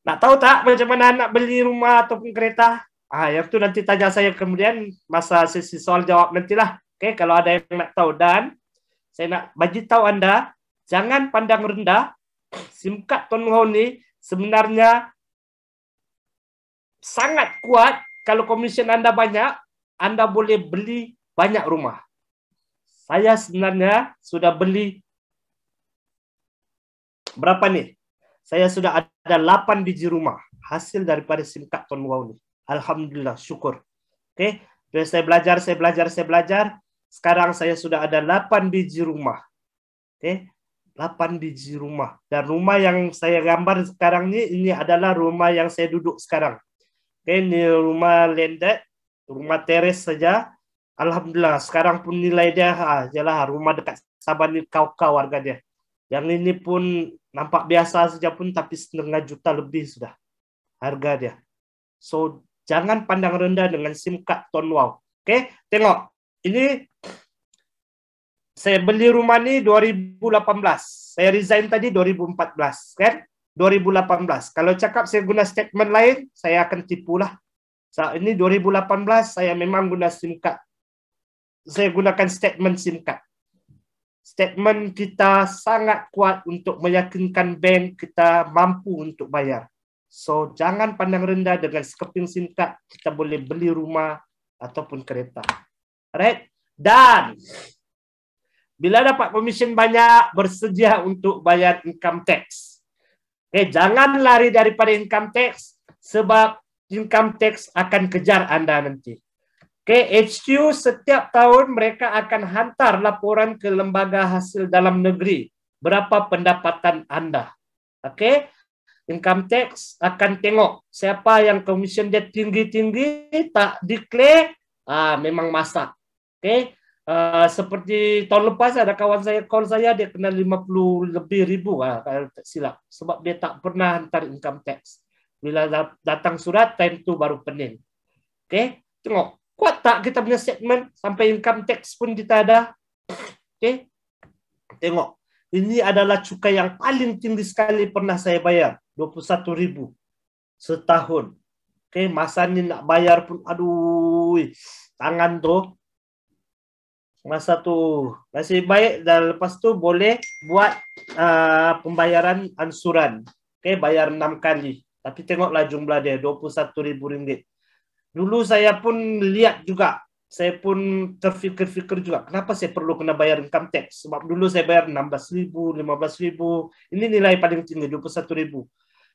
Nak tahu tak macam mana nak beli rumah ataupun kereta? Yang tu nanti tanya saya kemudian masa sesi soal jawab nantilah. Okey, kalau ada yang nak tahu. Dan saya nak bagi tahu Anda, jangan pandang rendah. SIM card Tuan Wow ni sebenarnya sangat kuat. Kalau komisen Anda banyak, Anda boleh beli banyak rumah. Saya sebenarnya sudah beli berapa nih? Saya sudah ada 8 biji rumah hasil daripada SIM card Tuan Wow ni. Alhamdulillah, syukur. Okey, saya belajar. Sekarang saya sudah ada 8 biji rumah. Okey, 8 biji rumah. Dan rumah yang saya gambar sekarang ni, ini adalah rumah yang saya duduk sekarang. Okey, ini rumah landed, rumah teres saja. Alhamdulillah, sekarang pun nilai dia, jelah rumah dekat Sabah ni kau-kau harga dia. Yang ini pun nampak biasa saja pun tapi 1,5 juta lebih sudah harga dia. So, jangan pandang rendah dengan SIM card Tuan Wow. Oke, tengok. Ini saya beli rumah ni 2018. Saya resign tadi 2014, kan? 2018. Kalau cakap saya guna statement lain, saya akan tipulah. So, ini 2018 saya memang guna SIM card. Saya gunakan statement SIM card. Statement kita sangat kuat untuk meyakinkan bank kita mampu untuk bayar. So, jangan pandang rendah dengan sekeping SIM card, kita boleh beli rumah ataupun kereta. Alright? Dan, bila dapat komisen banyak, bersedia untuk bayar income tax. Jangan lari daripada income tax, sebab income tax akan kejar Anda nanti. HQ setiap tahun mereka akan hantar laporan ke lembaga hasil dalam negeri berapa pendapatan Anda. Income tax akan tengok siapa yang komisen dia tinggi-tinggi tak declare, memang masak. Seperti tahun lepas ada kawan saya call saya, dia kena 50 lebih ribu kalau tak silap, sebab dia tak pernah hantar income tax. Bila datang surat, time tu baru pening. Tengok. Kuat tak kita punya statement sampai income tax pun kita ada. Tengok. Ini adalah cukai yang paling tinggi sekali pernah saya bayar. 21,000 setahun. Masa ni nak bayar pun, aduh, tangan tu. Masa tu masih baik, dan lepas tu boleh buat pembayaran ansuran. Bayar 6 kali. Tapi tengoklah jumlah dia, RM21,000. Dulu saya pun lihat juga, saya pun terfikir-fikir juga, kenapa saya perlu kena bayar income tax? Sebab dulu saya bayar 16,000, 15,000, ini nilai paling tinggi, 21,000.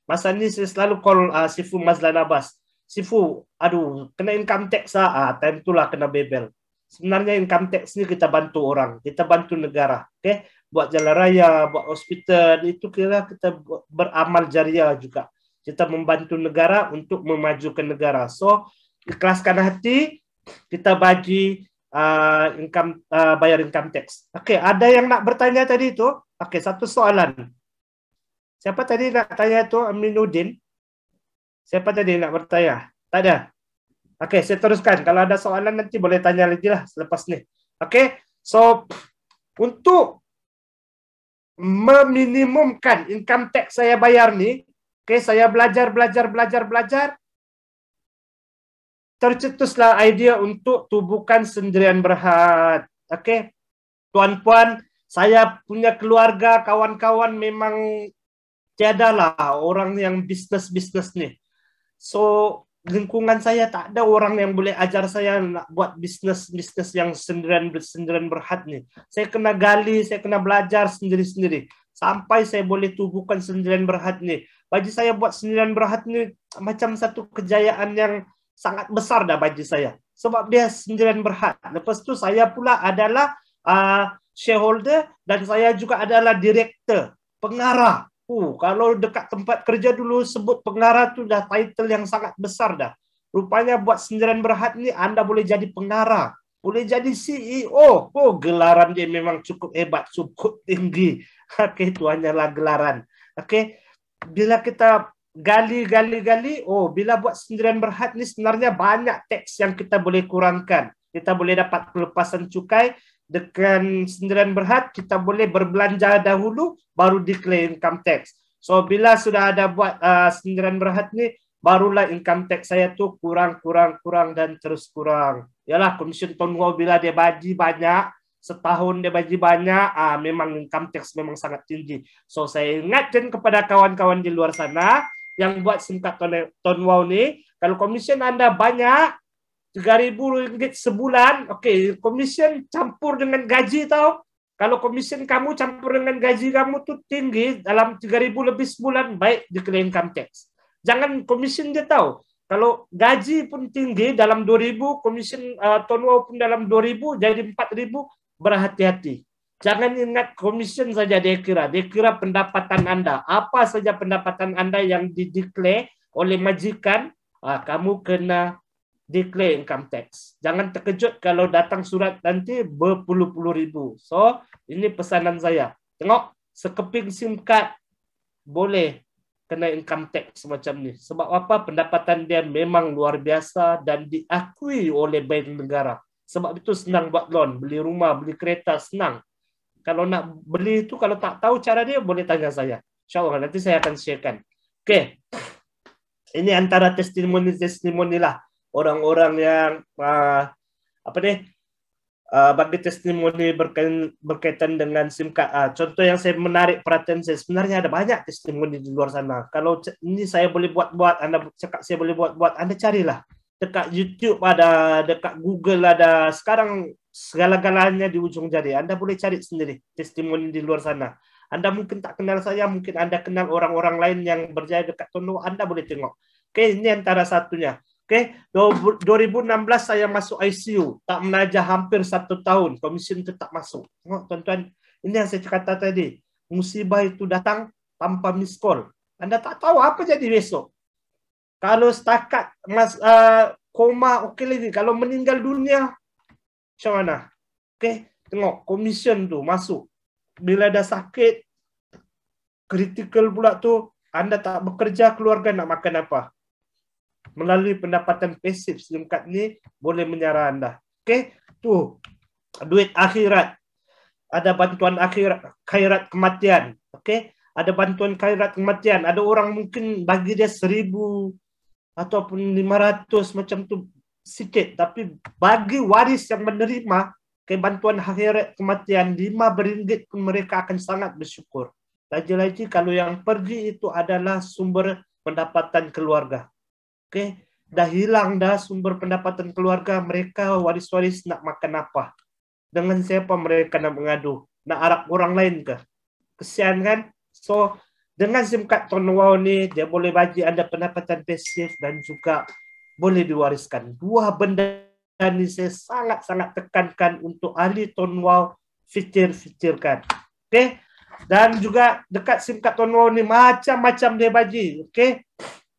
Masa ni saya selalu call Sifu Mazlan Abbas. Sifu, aduh, kena income tax time itulah kena bebel. Sebenarnya income tax ni kita bantu orang, kita bantu negara. Buat jalan raya, buat hospital, itu kira kita beramal jariah juga. Kita membantu negara untuk memajukan negara. So, ikhlaskan hati, kita bagi bayar income tax. Ada yang nak bertanya tadi tu? Satu soalan. Siapa tadi nak tanya tu? Aminuddin. Siapa tadi nak bertanya? Tak ada. Saya teruskan. Kalau ada soalan nanti boleh tanya lagi lah selepas ni. So untuk meminimumkan income tax saya bayar ni, saya belajar. Tercetuslah idea untuk tubuhkan Sendirian Berhad. Tuan-puan, saya punya keluarga, kawan-kawan memang tiadalah orang yang bisnes-bisnes ni. So, lingkungan saya tak ada orang yang boleh ajar saya nak buat bisnes yang sendirian berhad nih. Saya kena gali, saya kena belajar sendiri-sendiri. Sampai saya boleh tubuhkan sendirian berhad nih. Bagi saya buat sendirian berhad nih macam satu kejayaan yang sangat besar dah bagi saya. Sebab dia sendirian berhad. Lepas tu saya pula adalah shareholder dan saya juga adalah direktur, pengarah. Kalau dekat tempat kerja dulu sebut pengarah tu dah title yang sangat besar dah. Rupanya buat sendirian berhad ni Anda boleh jadi pengarah, boleh jadi CEO. Gelaran dia memang cukup hebat, cukup tinggi. Okey, itu hanyalah gelaran. Okey, bila kita gali, bila buat sendirian berhad ni sebenarnya banyak teks yang kita boleh kurangkan. Kita boleh dapat pelepasan cukai. Dengan sendirian berhad, kita boleh berbelanja dahulu, baru declare income tax. So, bila sudah ada buat sendirian berhad ni, barulah income tax saya tu kurang, dan terus kurang. Yalah, komisen Tuan Wow bila dia bagi banyak, setahun dia bagi banyak, memang income tax memang sangat tinggi. So, saya ingatkan kepada kawan-kawan di luar sana, yang buat SIM card Tuan Wow ni, kalau komisen anda banyak, RM3,000 sebulan, okey, komisen campur dengan gaji tau. Kalau komisen kamu campur dengan gaji kamu tu tinggi, dalam RM3,000 lebih sebulan, baik declare income tax. Jangan komisen dia tahu. Kalau gaji pun tinggi dalam 2,000, komisen Tuan Wow pun dalam 2,000, jadi 4,000, berhati-hati. Jangan ingat komisen saja dia kira pendapatan anda. Apa saja pendapatan anda yang dideclare oleh majikan, kamu kena declare income tax. Jangan terkejut kalau datang surat nanti berpuluh-puluh ribu. So, ini pesanan saya. Tengok, sekeping SIM card boleh kena income tax semacam ni. Sebab apa? Pendapatan dia memang luar biasa dan diakui oleh bank negara. Sebab itu senang buat loan. Beli rumah, beli kereta, senang. Kalau nak beli itu, kalau tak tahu cara dia, boleh tanya saya. InsyaAllah, nanti saya akan sharekan. Okey. Ini antara testimoni lah. Orang-orang yang bagi testimoni berkaitan dengan SIM card. Contoh yang saya menarik perhatian saya, sebenarnya ada banyak testimoni di luar sana. Kalau ini saya boleh buat-buat, Anda cakap saya boleh buat-buat, Anda carilah. Dekat YouTube ada, dekat Google ada. Sekarang segala-galanya di ujung jari. Anda boleh cari sendiri testimoni di luar sana. Anda mungkin tak kenal saya, mungkin Anda kenal orang-orang lain yang berjaya dekat Tono, Anda boleh tengok. Okey, ini antara satunya. Okey, 2016 saya masuk ICU, tak menajah hampir 1 tahun, komisen tetap masuk. Tengok tuan-tuan, ini yang saya kata tadi, musibah itu datang tanpa miss call. Anda tak tahu apa jadi besok. Kalau setakat koma, okey lagi. Kalau meninggal dunia, macam mana? Okey, tengok komisen tu masuk. Bila dah sakit, kritikal pula tu, Anda tak bekerja, keluarga nak makan apa? Melalui pendapatan pasif SIM card ni boleh menyara anda. Okey, tu duit akhirat. Ada bantuan khairat kematian. Okey, ada bantuan khairat kematian. Ada orang mungkin bagi dia 1,000 ataupun 500 macam tu sikit, tapi bagi waris yang menerima bantuan khairat kematian RM5 pun mereka akan sangat bersyukur. Lagi-lagi kalau yang pergi itu adalah sumber pendapatan keluarga. Okey, dah hilang dah sumber pendapatan keluarga, mereka waris-waris nak makan apa? Dengan siapa mereka nak mengadu? Nak harap orang lain ke? Kesian kan? So, dengan SIM card Tuan Wow ni, dia boleh bagi anda pendapatan pasif dan juga boleh diwariskan. Dua benda ni saya sangat-sangat tekankan untuk ahli Tuan Wow fikirkan. Okey? Dan juga dekat SIM card Tuan Wow ni macam-macam dia bagi. Okey?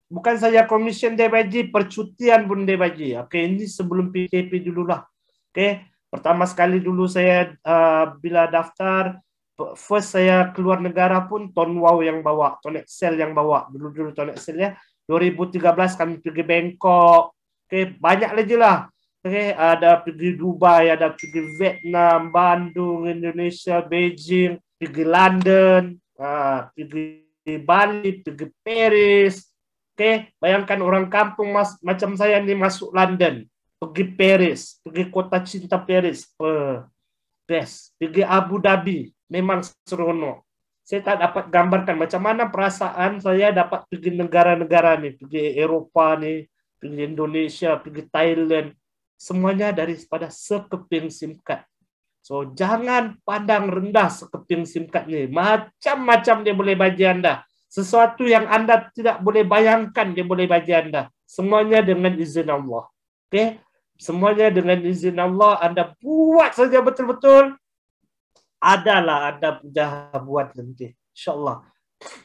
Bukan saja komisen dia bagi, percutian pun dia bagi. Okey, ini sebelum PKP dululah. Okey, pertama sekali dulu saya bila daftar, first saya keluar negara pun Tuan Wow yang bawa, Tuan Excel yang bawa. Dulu Tuan Excel ya. 2013 kami pergi Bangkok. Okey, banyak lagi lah. Okey, ada pergi Dubai, ada pergi Vietnam, Bandung, Indonesia, Beijing, pergi London, pergi Bali, pergi Paris. Okey, bayangkan orang kampung macam saya ni masuk London, pergi Paris, pergi kota cinta Paris, best. Pergi Abu Dhabi, memang seronok. Saya tak dapat gambarkan macam mana perasaan saya dapat pergi negara-negara ni, pergi Eropah ni, pergi Indonesia, pergi Thailand, semuanya daripada sekeping SIM card. So, jangan pandang rendah sekeping SIM card ni. Macam-macam dia boleh bagi Anda. Sesuatu yang Anda tidak boleh bayangkan dia boleh bagi Anda. Semuanya dengan izin Allah. Okay? Semuanya dengan izin Allah. Anda buat saja betul-betul. Adalah Anda dah buat nanti. InsyaAllah.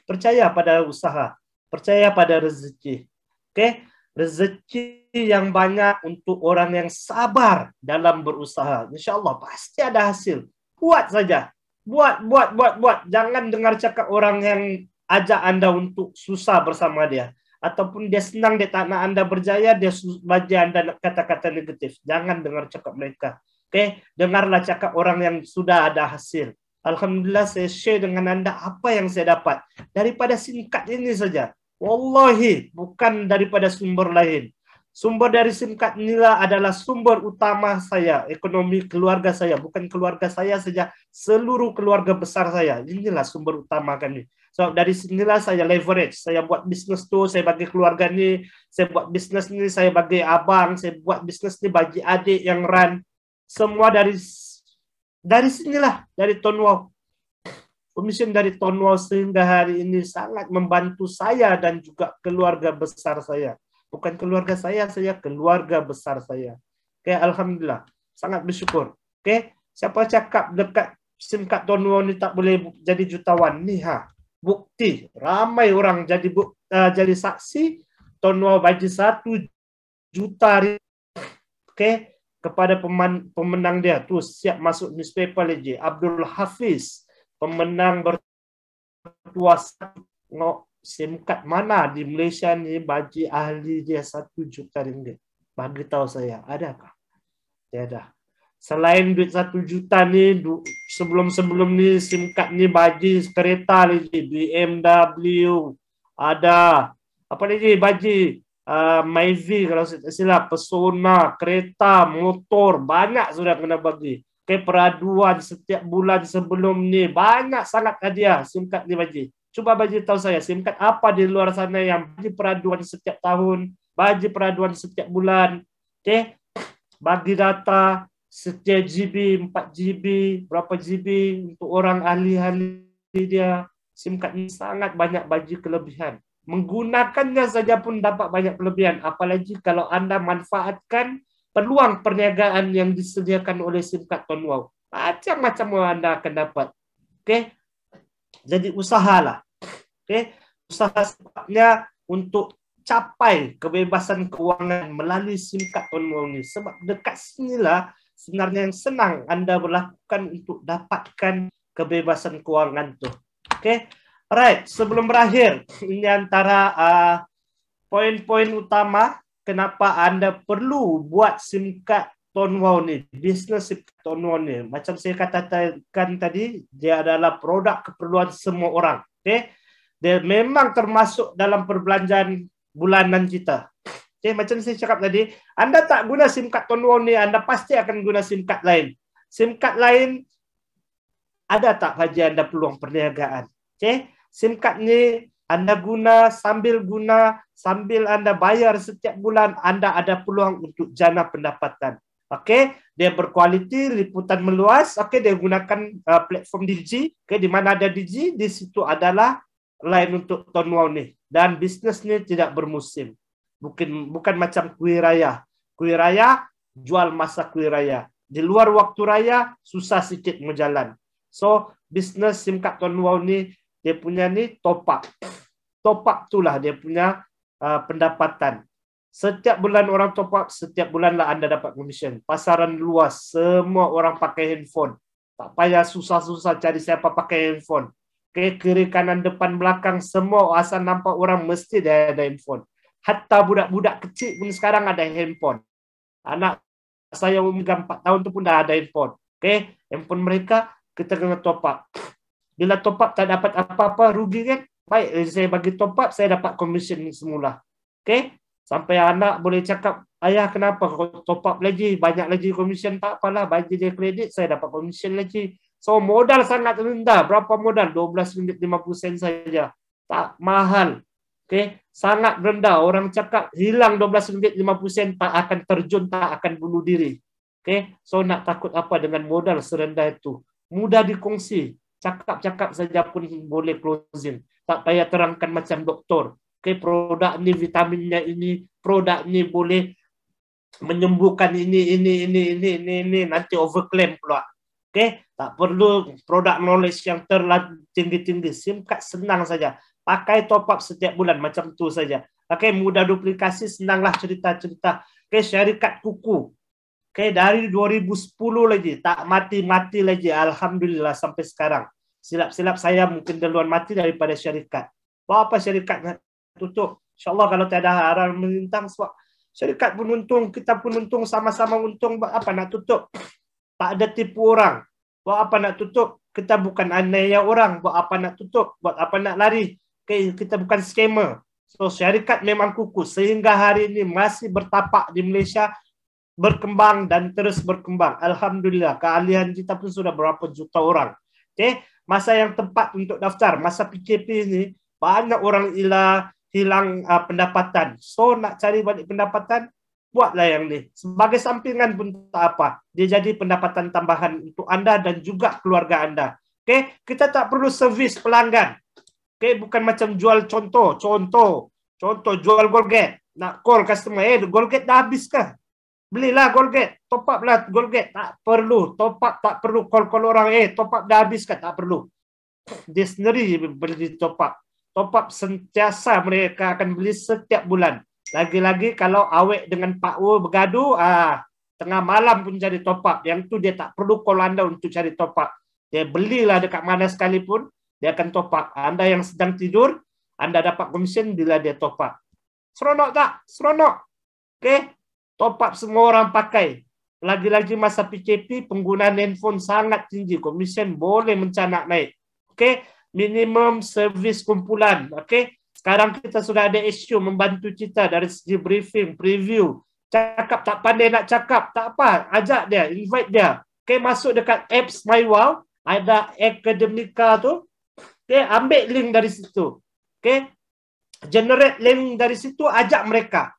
Percaya pada usaha. Percaya pada rezeki. Okay? Rezeki yang banyak untuk orang yang sabar dalam berusaha. InsyaAllah pasti ada hasil. Buat saja. Buat. Jangan dengar cakap orang yang ajak Anda untuk susah bersama dia. Ataupun dia senang, dia tak nak Anda berjaya, dia bagi Anda kata-kata negatif. Jangan dengar cakap mereka. Okay? Dengarlah cakap orang yang sudah ada hasil. Alhamdulillah saya share dengan Anda apa yang saya dapat. Daripada singkat ini saja. Wallahi, bukan daripada sumber lain. Sumber dari SIM card inilah adalah sumber utama saya, ekonomi keluarga saya. Bukan keluarga saya saja, seluruh keluarga besar saya. Inilah sumber utama kami. So, dari sinilah saya leverage. Saya buat bisnes tu, saya bagi keluarga ni. Saya buat bisnes ni, saya bagi abang. Saya buat bisnes ni bagi adik yang run. Semua dari sinilah, dari Tonwau. Komisen dari Tonwau sehingga hari ini sangat membantu saya dan juga keluarga besar saya. Bukan keluarga saya, keluarga besar saya. Okay, Alhamdulillah. Sangat bersyukur. Okay, siapa cakap dekat SIM card Tonwau ni tak boleh jadi jutawan? Ni bukti. Ramai orang jadi saksi. Tonwau bagi 1 juta. Okay, kepada pemenang dia. Tu siap masuk newspaper lagi. Abdul Hafiz. Pemenang bertuas SIM card mana di Malaysia ni bagi ahli dia 1 juta ringgit. Bagi tahu saya, adakah? Tiada. Selain duit 1 juta ni, sebelum ni SIM card ni bagi kereta lagi. BMW, ada. Apa lagi bagi? Myvi kalau saya silap, Persona, kereta, motor, banyak sudah kena bagi. Peraduan setiap bulan sebelum ni banyak sangat hadiah SIM card ni bagi. Cuba bagi tahu saya SIM card apa di luar sana yang bagi peraduan setiap tahun, bagi peraduan setiap bulan. Okay? Bagi data setiap GB, 4 GB, berapa GB untuk orang ahli-ahli dia. SIM card ni sangat banyak bagi kelebihan. Menggunakannya saja pun dapat banyak kelebihan. Apalagi kalau Anda manfaatkan peluang perniagaan yang disediakan oleh SIM card Tonwau. Macam-macam Anda akan dapat. Okay? Jadi usahalah. Okay? Usaha sebabnya untuk capai kebebasan keuangan melalui SIM card Tonwau ni. Sebab dekat sinilah sebenarnya yang senang Anda berlakukan untuk dapatkan kebebasan keuangan tu. Okay? Alright, sebelum berakhir, ini antara poin-poin utama kenapa Anda perlu buat SIM card Tonwau ni, bisnes SIM card Tonwau ni. Macam saya katakan tadi, dia adalah produk keperluan semua orang. Okay? Dia memang termasuk dalam perbelanjaan bulanan kita. Okay? Macam saya cakap tadi, Anda tak guna SIM card Tonwau ni, Anda pasti akan guna SIM card lain. SIM card lain, ada tak bagi Anda peluang perniagaan? Okay? SIM card ni Anda guna, sambil Anda bayar setiap bulan, Anda ada peluang untuk jana pendapatan. Okey, dia berkualiti, liputan meluas. Okey, dia gunakan platform Digi. Okey, di mana ada Digi, di situ adalah line untuk Tonwau ni. Dan bisnes ni tidak bermusim. Bukan macam kuih raya. Kuih raya, jual masa kuih raya. Di luar waktu raya, susah sikit menjalan. So, bisnes SIM card Tonwau ni, dia punya ni top up. Top up itulah dia punya pendapatan. Setiap bulan orang top up, setiap bulanlah Anda dapat komisen. Pasaran luas, semua orang pakai handphone. Tak payah susah-susah cari siapa pakai handphone. Okay, kiri kanan depan belakang semua asal nampak orang mesti dia ada handphone. Hatta budak-budak kecil pun sekarang ada handphone. Anak saya umur 4 tahun tu pun dah ada handphone. Okay, handphone mereka kita kena top up. Bila top up tak dapat apa-apa, rugi kan? Baik, saya bagi top up, saya dapat komisen semula. Okay? Sampai anak boleh cakap, ayah kenapa kau top up lagi? Banyak lagi komisen, tak apalah. Bagi dia kredit, saya dapat komisen lagi. So, modal sangat rendah. Berapa modal? RM12.50 saja. Tak mahal. Okey, sangat rendah. Orang cakap hilang RM12.50 tak akan terjun, tak akan bunuh diri. Okey, so nak takut apa dengan modal serendah itu? Mudah dikongsi. Cakap-cakap saja pun boleh closing. Tak payah terangkan macam doktor. Okey, produk ni vitaminnya ini, produk ni boleh menyembuhkan ini, nanti overclaim pula. Okey, tak perlu produk knowledge yang terlalu tinggi-tinggi. SIM card senang saja. Pakai top up setiap bulan macam tu saja. Okey, mudah duplikasi, senanglah cerita-cerita. Okey, syarikat kuku. Okey, dari 2010 lagi tak mati-mati lagi, alhamdulillah sampai sekarang. Silap-silap saya mungkin duluan mati daripada syarikat. Apa syarikat nak tutup? InsyaAllah kalau tiada orang melintang, sebab syarikat pun untung, kita pun untung, sama-sama untung. Buat apa nak tutup? Tak ada tipu orang. Buat apa nak tutup? Kita bukan aniaya orang. Buat apa nak tutup? Buat apa nak lari? Okay, kita bukan scammer. So syarikat memang kukuh sehingga hari ini masih bertapak di Malaysia, berkembang dan terus berkembang. Alhamdulillah, keahlian kita pun sudah berapa juta orang. Okay, masa yang tepat untuk daftar, masa PKP ini banyak orang hilang pendapatan. So nak cari balik pendapatan, buatlah yang ni. Sebagai sampingan pun tak apa. Dia jadi pendapatan tambahan untuk anda dan juga keluarga anda. Okay, kita tak perlu servis pelanggan. Okay, bukan macam jual contoh jual Colgate. Nak call customer, Colgate dah habis kah? Belilah Colgate, top up lah Colgate. Tak perlu, top up tak perlu call orang, top up dah habis kah? Tak perlu. Dia sendiri beli top up. Top up sentiasa mereka akan beli setiap bulan. Lagi-lagi kalau awek dengan Pak Wo bergaduh, tengah malam pun cari top up. Yang tu dia tak perlu call anda untuk cari top up. Dia belilah dekat mana sekalipun, dia akan top up. Anda yang sedang tidur, anda dapat komisen bila dia top up. Seronok tak? Seronok. Okay? Top up semua orang pakai. Lagi-lagi masa PKP, penggunaan handphone sangat tinggi. Komisen boleh mencanak naik. Okay? Minimum servis kumpulan. Okay? Sekarang kita sudah ada HQ membantu kita dari segi briefing, preview. Cakap tak pandai nak cakap, tak apa. Ajak dia, invite dia. Okay? Masuk dekat apps MyWow. Ada Academica tu. Okay, ambil link dari situ. Okay, generate link dari situ, ajak mereka.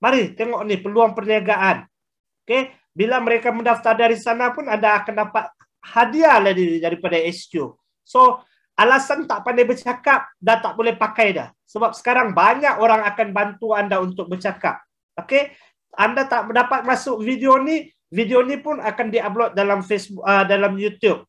Mari tengok ni peluang perniagaan. Okay, bila mereka mendaftar dari sana pun anda akan dapat hadiah lagi daripada HQ. So, alasan tak pandai bercakap dah tak boleh pakai dah. Sebab sekarang banyak orang akan bantu anda untuk bercakap. Okay, anda tak dapat masuk video ni pun akan diupload dalam Facebook, dalam YouTube.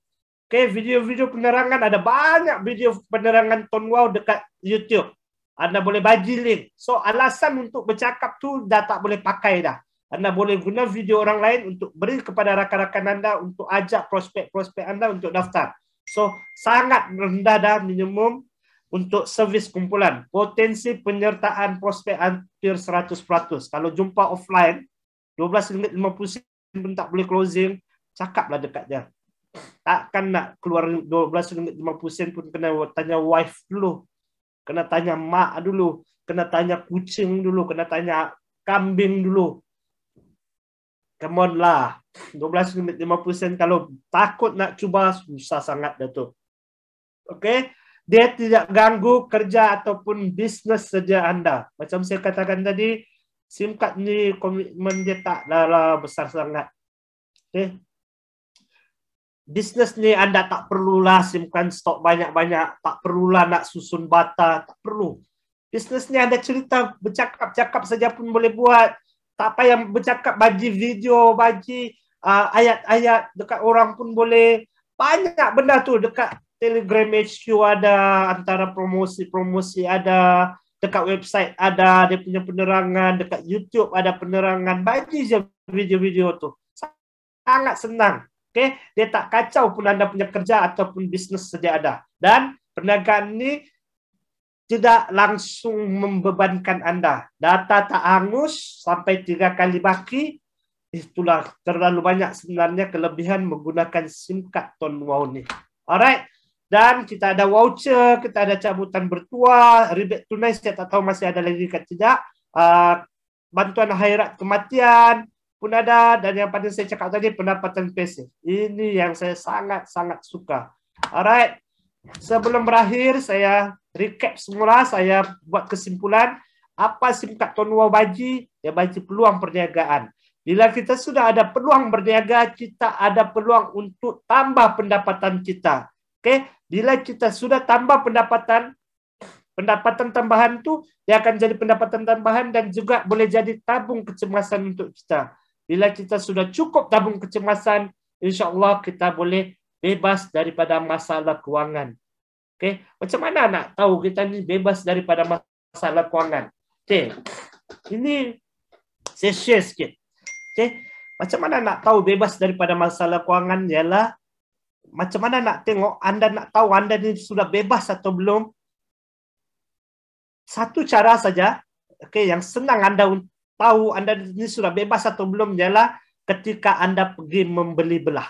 Okay, video-video penerangan, ada banyak video penerangan Tuan Wow dekat YouTube. Anda boleh bagi link. So, alasan untuk bercakap tu dah tak boleh pakai dah. Anda boleh guna video orang lain untuk beri kepada rakan-rakan anda, untuk ajak prospek-prospek anda untuk daftar. So, sangat rendah dah minimum untuk servis kumpulan. Potensi penyertaan prospek hampir 100%. Kalau jumpa offline, RM12.50 pun tak boleh closing, cakaplah dekat dia. Takkan nak keluar RM12.50 pun kena tanya wife dulu. Kena tanya mak dulu. Kena tanya kucing dulu. Kena tanya kambing dulu. Come on lah. RM12.50 kalau takut nak cuba, susah sangat dah tu. Okay? Dia tidak ganggu kerja ataupun bisnes saja anda. Macam saya katakan tadi, SIM card ni komitmen dia taklah besar sangat. Okay? Bisnes ni anda tak perlulah simpan stok banyak-banyak, tak perlulah nak susun bata, tak perlu. Bisnes ni anda cerita, bercakap-cakap saja pun boleh buat. Tak payah bercakap, bagi video, bagi ayat-ayat dekat orang pun boleh. Banyak benda tu dekat Telegram HQ ada, antara promosi-promosi ada, dekat website ada, dia punya penerangan, dekat YouTube ada penerangan. Bagi je video-video tu. Sangat senang. Okay? Dia tak kacau pun anda punya kerja ataupun bisnes sedia ada. Dan perniagaan ini tidak langsung membebankan anda. Data tak hangus sampai 3 kali baki. Itulah terlalu banyak sebenarnya kelebihan menggunakan SIM card Tuan Wow ni. Alright. Dan kita ada voucher, kita ada cabutan bertuah, rebate tunai, saya tak tahu masih ada lagi ke tidak. Bantuan akhirat kematian pun ada, dan yang pada saya cakap tadi pendapatan pasif. Ini yang saya sangat-sangat suka. Alright. Sebelum berakhir, saya recap semula, saya buat kesimpulan. Apa singkat Tuan Wow bagi? Dia bagi peluang perniagaan. Bila kita sudah ada peluang berniaga, kita ada peluang untuk tambah pendapatan kita. Okey, bila kita sudah tambah pendapatan tambahan tu, dia akan jadi pendapatan tambahan dan juga boleh jadi tabung kecemasan untuk kita. Bila kita sudah cukup tabung kecemasan, insya-Allah kita boleh bebas daripada masalah kewangan. Okey, macam mana nak tahu kita ni bebas daripada masalah kewangan? Okey, ini saya share sikit. Okey, macam mana nak tahu bebas daripada masalah kewangan? Ialah macam mana nak tengok anda nak tahu anda ni sudah bebas atau belum? Satu cara saja, okey, yang senang anda tahu anda ni sudah bebas atau belum ialah ketika anda pergi membeli belah.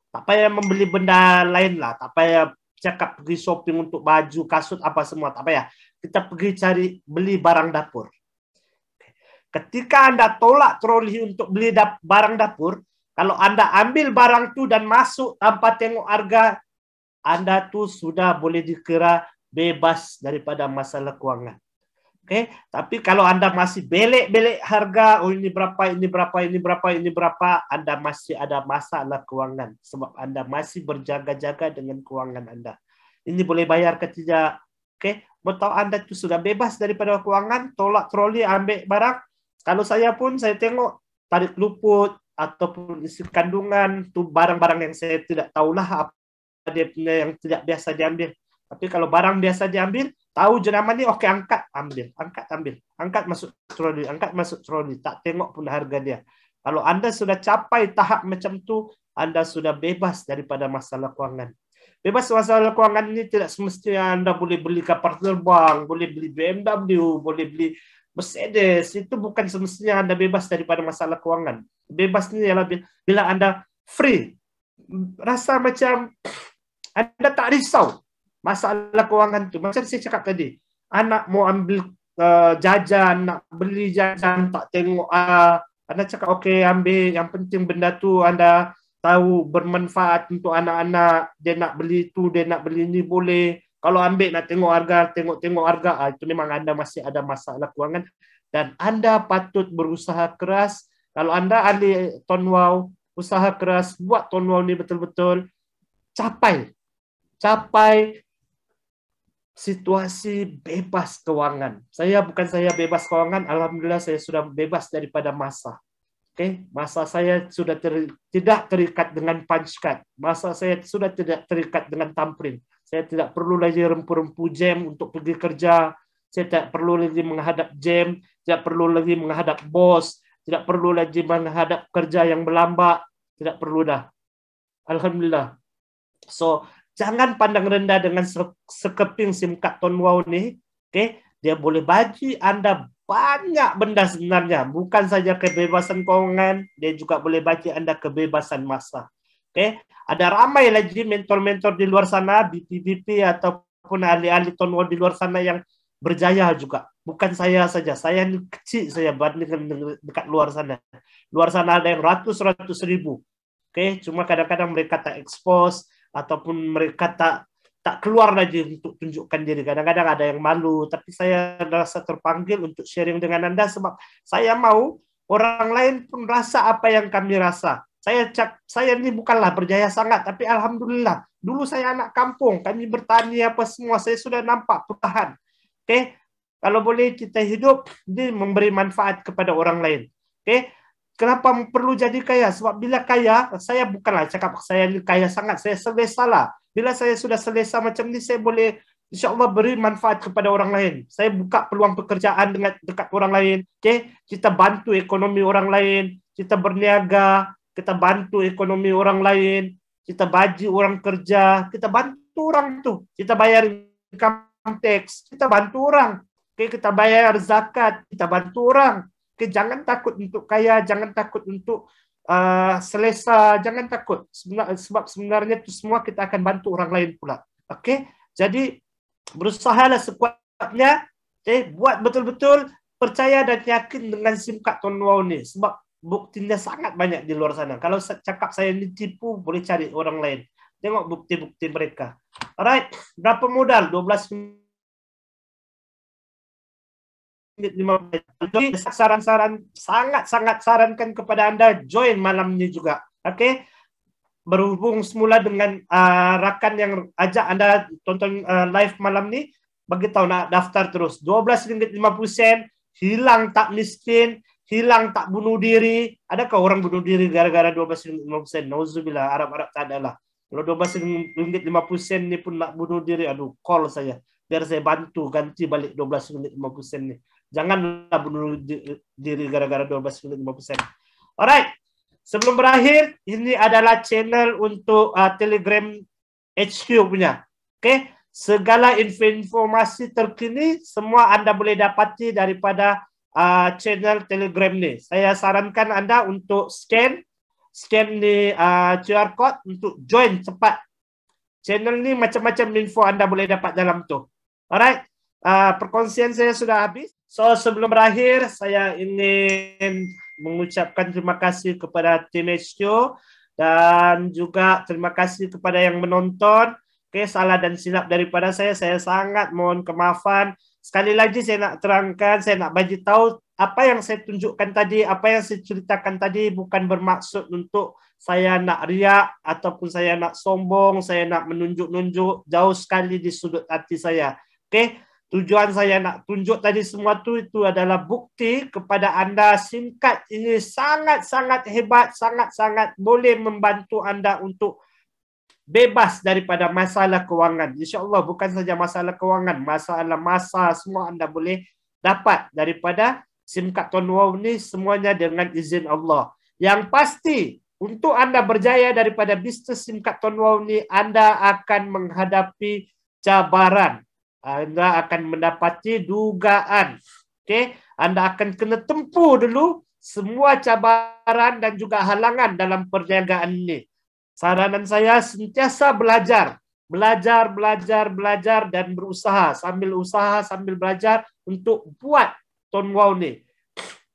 Tak payah membeli benda lain lah, tak payah cakap pergi shopping untuk baju, kasut apa semua, tak payah. Kita pergi cari beli barang dapur. Ketika anda tolak troli untuk beli barang dapur, kalau anda ambil barang tu dan masuk tanpa tengok harga, anda tu sudah boleh dikira bebas daripada masalah kewangan. Okay? Tapi kalau anda masih belek-belek harga, oh ini berapa, ini berapa, ini berapa, ini berapa, anda masih ada masalah kewangan sebab anda masih berjaga-jaga dengan kewangan anda. Ini boleh bayar ke tidak? Okay? Mau tahu anda tu sudah bebas daripada kewangan, tolak troli, ambil barang. Kalau saya pun, saya tengok tarik luput ataupun isi kandungan, tu barang-barang yang saya tidak tahulah apa dia punya yang tidak biasa diambil. Tapi kalau barang biasa diambil, tahu jenama ni, okey angkat, ambil. Angkat, ambil. Angkat masuk troli, angkat masuk troli. Tak tengok pun harga dia. Kalau anda sudah capai tahap macam tu, anda sudah bebas daripada masalah kewangan. Bebas masalah kewangan ini tidak semestinya anda boleh beli kapal terbang, boleh beli BMW, boleh beli Mercedes. Itu bukan semestinya anda bebas daripada masalah kewangan. Bebas ni ialah bila anda free. Rasa macam anda tak risau masalah kewangan tu. Macam saya cakap tadi, anak mau ambil jajan, nak beli jajan, tak tengok anda cakap okey ambil, yang penting benda tu anda tahu bermanfaat untuk anak-anak, dia nak beli tu, dia nak beli ni boleh. Kalau ambil nak tengok harga, tengok harga, itu memang anda masih ada masalah kewangan dan anda patut berusaha keras. Kalau anda ahli Tuan Wow, usaha keras buat Tuan Wow ni betul-betul capai situasi bebas kewangan. Saya bebas kewangan, alhamdulillah saya sudah bebas daripada masa. Okay? Masa saya sudah tidak terikat dengan punch card. Masa saya sudah tidak terikat dengan thumbprint. Saya tidak perlu lagi rempu-rempu jam untuk pergi kerja. Saya tidak perlu lagi menghadap jam. Tidak perlu lagi menghadap bos. Tidak perlu lagi menghadap kerja yang berlambak. Tidak perlu dah. Alhamdulillah. So, jangan pandang rendah dengan sekeping SIM card Tuan Wow ni. Okay? Dia boleh bagi anda banyak benda sebenarnya. Bukan saja kebebasan kewangan, dia juga boleh bagi anda kebebasan masa. Okay? Ada ramai lagi mentor-mentor di luar sana, BP-BP ataupun ahli-ahli Tuan Wow di luar sana yang berjaya juga. Bukan saya saja. Saya ni kecil saya bandingkan dekat luar sana. Luar sana ada yang ratus-ratus ribu. Okay? Cuma kadang-kadang mereka tak expose ataupun mereka tak keluar lagi untuk tunjukkan diri. Kadang-kadang ada yang malu, tapi saya rasa terpanggil untuk sharing dengan anda sebab saya mau orang lain pun rasa apa yang kami rasa. Saya ni bukanlah berjaya sangat, tapi alhamdulillah. Dulu saya anak kampung, kami bertani apa semua, saya sudah nampak perubahan. Okay? Kalau boleh kita hidup, dia memberi manfaat kepada orang lain. Okay? Kenapa perlu jadi kaya? Sebab bila kaya, saya bukanlah cakap saya kaya sangat, saya selesa lah. Bila saya sudah selesa macam ni, saya boleh insya-Allah beri manfaat kepada orang lain. Saya buka peluang pekerjaan dekat orang lain. Okay? Kita bantu ekonomi orang lain, kita berniaga, kita bantu ekonomi orang lain, kita bagi orang kerja, kita bantu orang tu. Kita bayar income tax, kita bantu orang. Okay? Kita bayar zakat, kita bantu orang. Okay? Jangan takut untuk kaya, jangan takut untuk selesa, jangan takut. Sebab sebenarnya itu semua kita akan bantu orang lain pula. Okay? Jadi berusahalah sekuatnya, okay? Buat betul-betul percaya dan yakin dengan SIM card Tuan Wow ni. Sebab buktinya sangat banyak di luar sana. Kalau cakap saya ditipu, boleh cari orang lain. Tengok bukti-bukti mereka. Alright, berapa modal? 12 saran-saran sangat sarankan kepada Anda join malam ini juga. Oke. Berhubung semula dengan rakan yang ajak Anda tonton live malam ini, bagi tahu nak daftar terus. RM12.50, hilang tak miskin, hilang tak bunuh diri. Adakah orang bunuh diri gara-gara RM12.50? Nauzubillah, Arab-Arab tak adalah. Kalau RM12.50 ni pun nak bunuh diri, aduh, call saya. Biar saya bantu ganti balik RM12.50 ni. Janganlah bunuh diri gara-gara RM12.50. Alright. Sebelum berakhir, ini adalah channel untuk Telegram HQ punya. Okay. Segala informasi terkini semua Anda boleh dapati daripada channel Telegram ni. Saya sarankan Anda untuk scan ni QR code untuk join cepat. Channel ni macam-macam info Anda boleh dapat dalam tu. Alright. Perkongsian saya sudah habis. So sebelum berakhir, saya ingin mengucapkan terima kasih kepada tim HQ dan juga terima kasih kepada yang menonton. Oke, salah dan silap daripada saya sangat mohon kemaafan. Sekali lagi saya nak terangkan, saya nak bagi tahu apa yang saya tunjukkan tadi, apa yang saya ceritakan tadi bukan bermaksud untuk saya nak riak ataupun saya nak sombong, saya nak menunjuk-nunjuk, jauh sekali di sudut hati saya. Oke. Tujuan saya nak tunjuk tadi semua itu adalah bukti kepada Anda singkat ini sangat-sangat hebat, sangat-sangat boleh membantu Anda untuk bebas daripada masalah kewangan. InsyaAllah bukan saja masalah kewangan, masalah masa semua Anda boleh dapat daripada SIM card Tuan Wow ini semuanya dengan izin Allah. Yang pasti untuk Anda berjaya daripada bisnes SIM card Tuan Wow ini, Anda akan menghadapi cabaran. Anda akan mendapati dugaan. Okay? Anda akan kena tempuh dulu semua cabaran dan juga halangan dalam perniagaan ini. Saranan saya sentiasa belajar. Belajar dan berusaha. Sambil usaha, sambil belajar untuk buat Tuan Wow ni.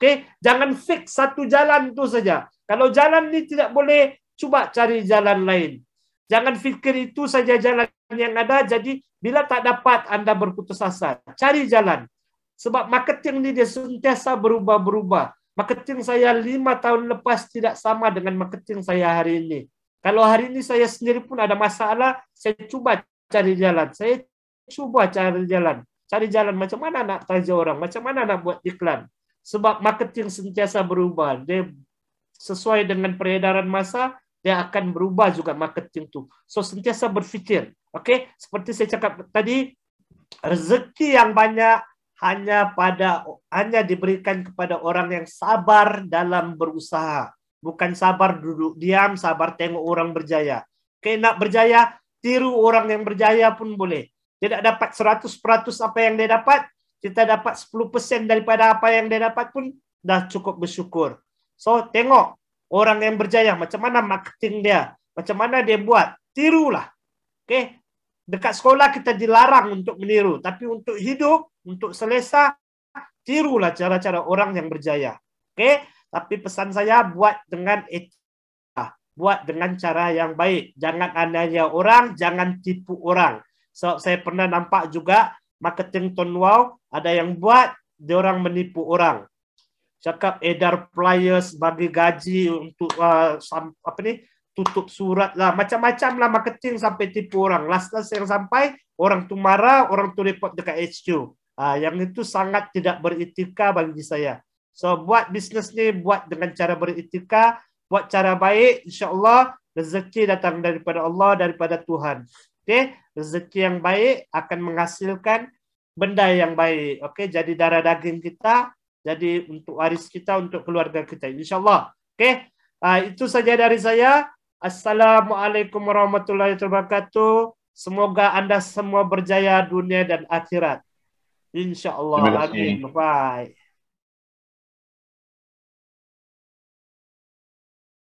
Okay? Jangan fix satu jalan itu saja. Kalau jalan ini tidak boleh, cuba cari jalan lain. Jangan fikir itu saja jalan yang ada, jadi bila tak dapat Anda berputus asa. Cari jalan. Sebab marketing ini dia sentiasa berubah-berubah. Marketing saya 5 tahun lepas tidak sama dengan marketing saya hari ini. Kalau hari ini saya sendiri pun ada masalah, saya cuba cari jalan. Saya cuba cari jalan. Cari jalan macam mana nak taja orang, macam mana nak buat iklan. Sebab marketing sentiasa berubah. Dia sesuai dengan peredaran masa, dia akan berubah juga marketing tu. So sentiasa berfikir. Okey, seperti saya cakap tadi, rezeki yang banyak hanya diberikan kepada orang yang sabar dalam berusaha. Bukan sabar duduk diam, sabar tengok orang berjaya. Okey, nak berjaya, tiru orang yang berjaya pun boleh. Tidak dapat 100% apa yang dia dapat, kita dapat 10% daripada apa yang dia dapat pun dah cukup bersyukur. So tengok orang yang berjaya, macam mana marketing dia, macam mana dia buat, tirulah. Okay? Dekat sekolah kita dilarang untuk meniru, tapi untuk hidup, untuk selesa, tirulah cara-cara orang yang berjaya. Okay? Tapi pesan saya, buat dengan etika, buat dengan cara yang baik. Jangan aniaya orang, jangan tipu orang. So saya pernah nampak juga marketing Tuan Wow, ada yang buat, dia orang menipu orang. Cakap edar flyers bagi gaji untuk tutup surat lah, macam-macam lah marketing sampai tipu orang. Last yang sampai orang tu marah, orang tu report dekat HQ. Yang itu sangat tidak beretika bagi saya. So buat bisnes ni buat dengan cara beretika, buat cara baik, insya-Allah rezeki datang daripada Allah, daripada Tuhan. Okey, rezeki yang baik akan menghasilkan benda yang baik. Okey, jadi darah daging kita, jadi untuk waris kita, untuk keluarga kita, insyaAllah. Okay? Itu saja dari saya. Assalamualaikum warahmatullahi wabarakatuh. Semoga Anda semua berjaya dunia dan akhirat. InsyaAllah. Amin. Bye.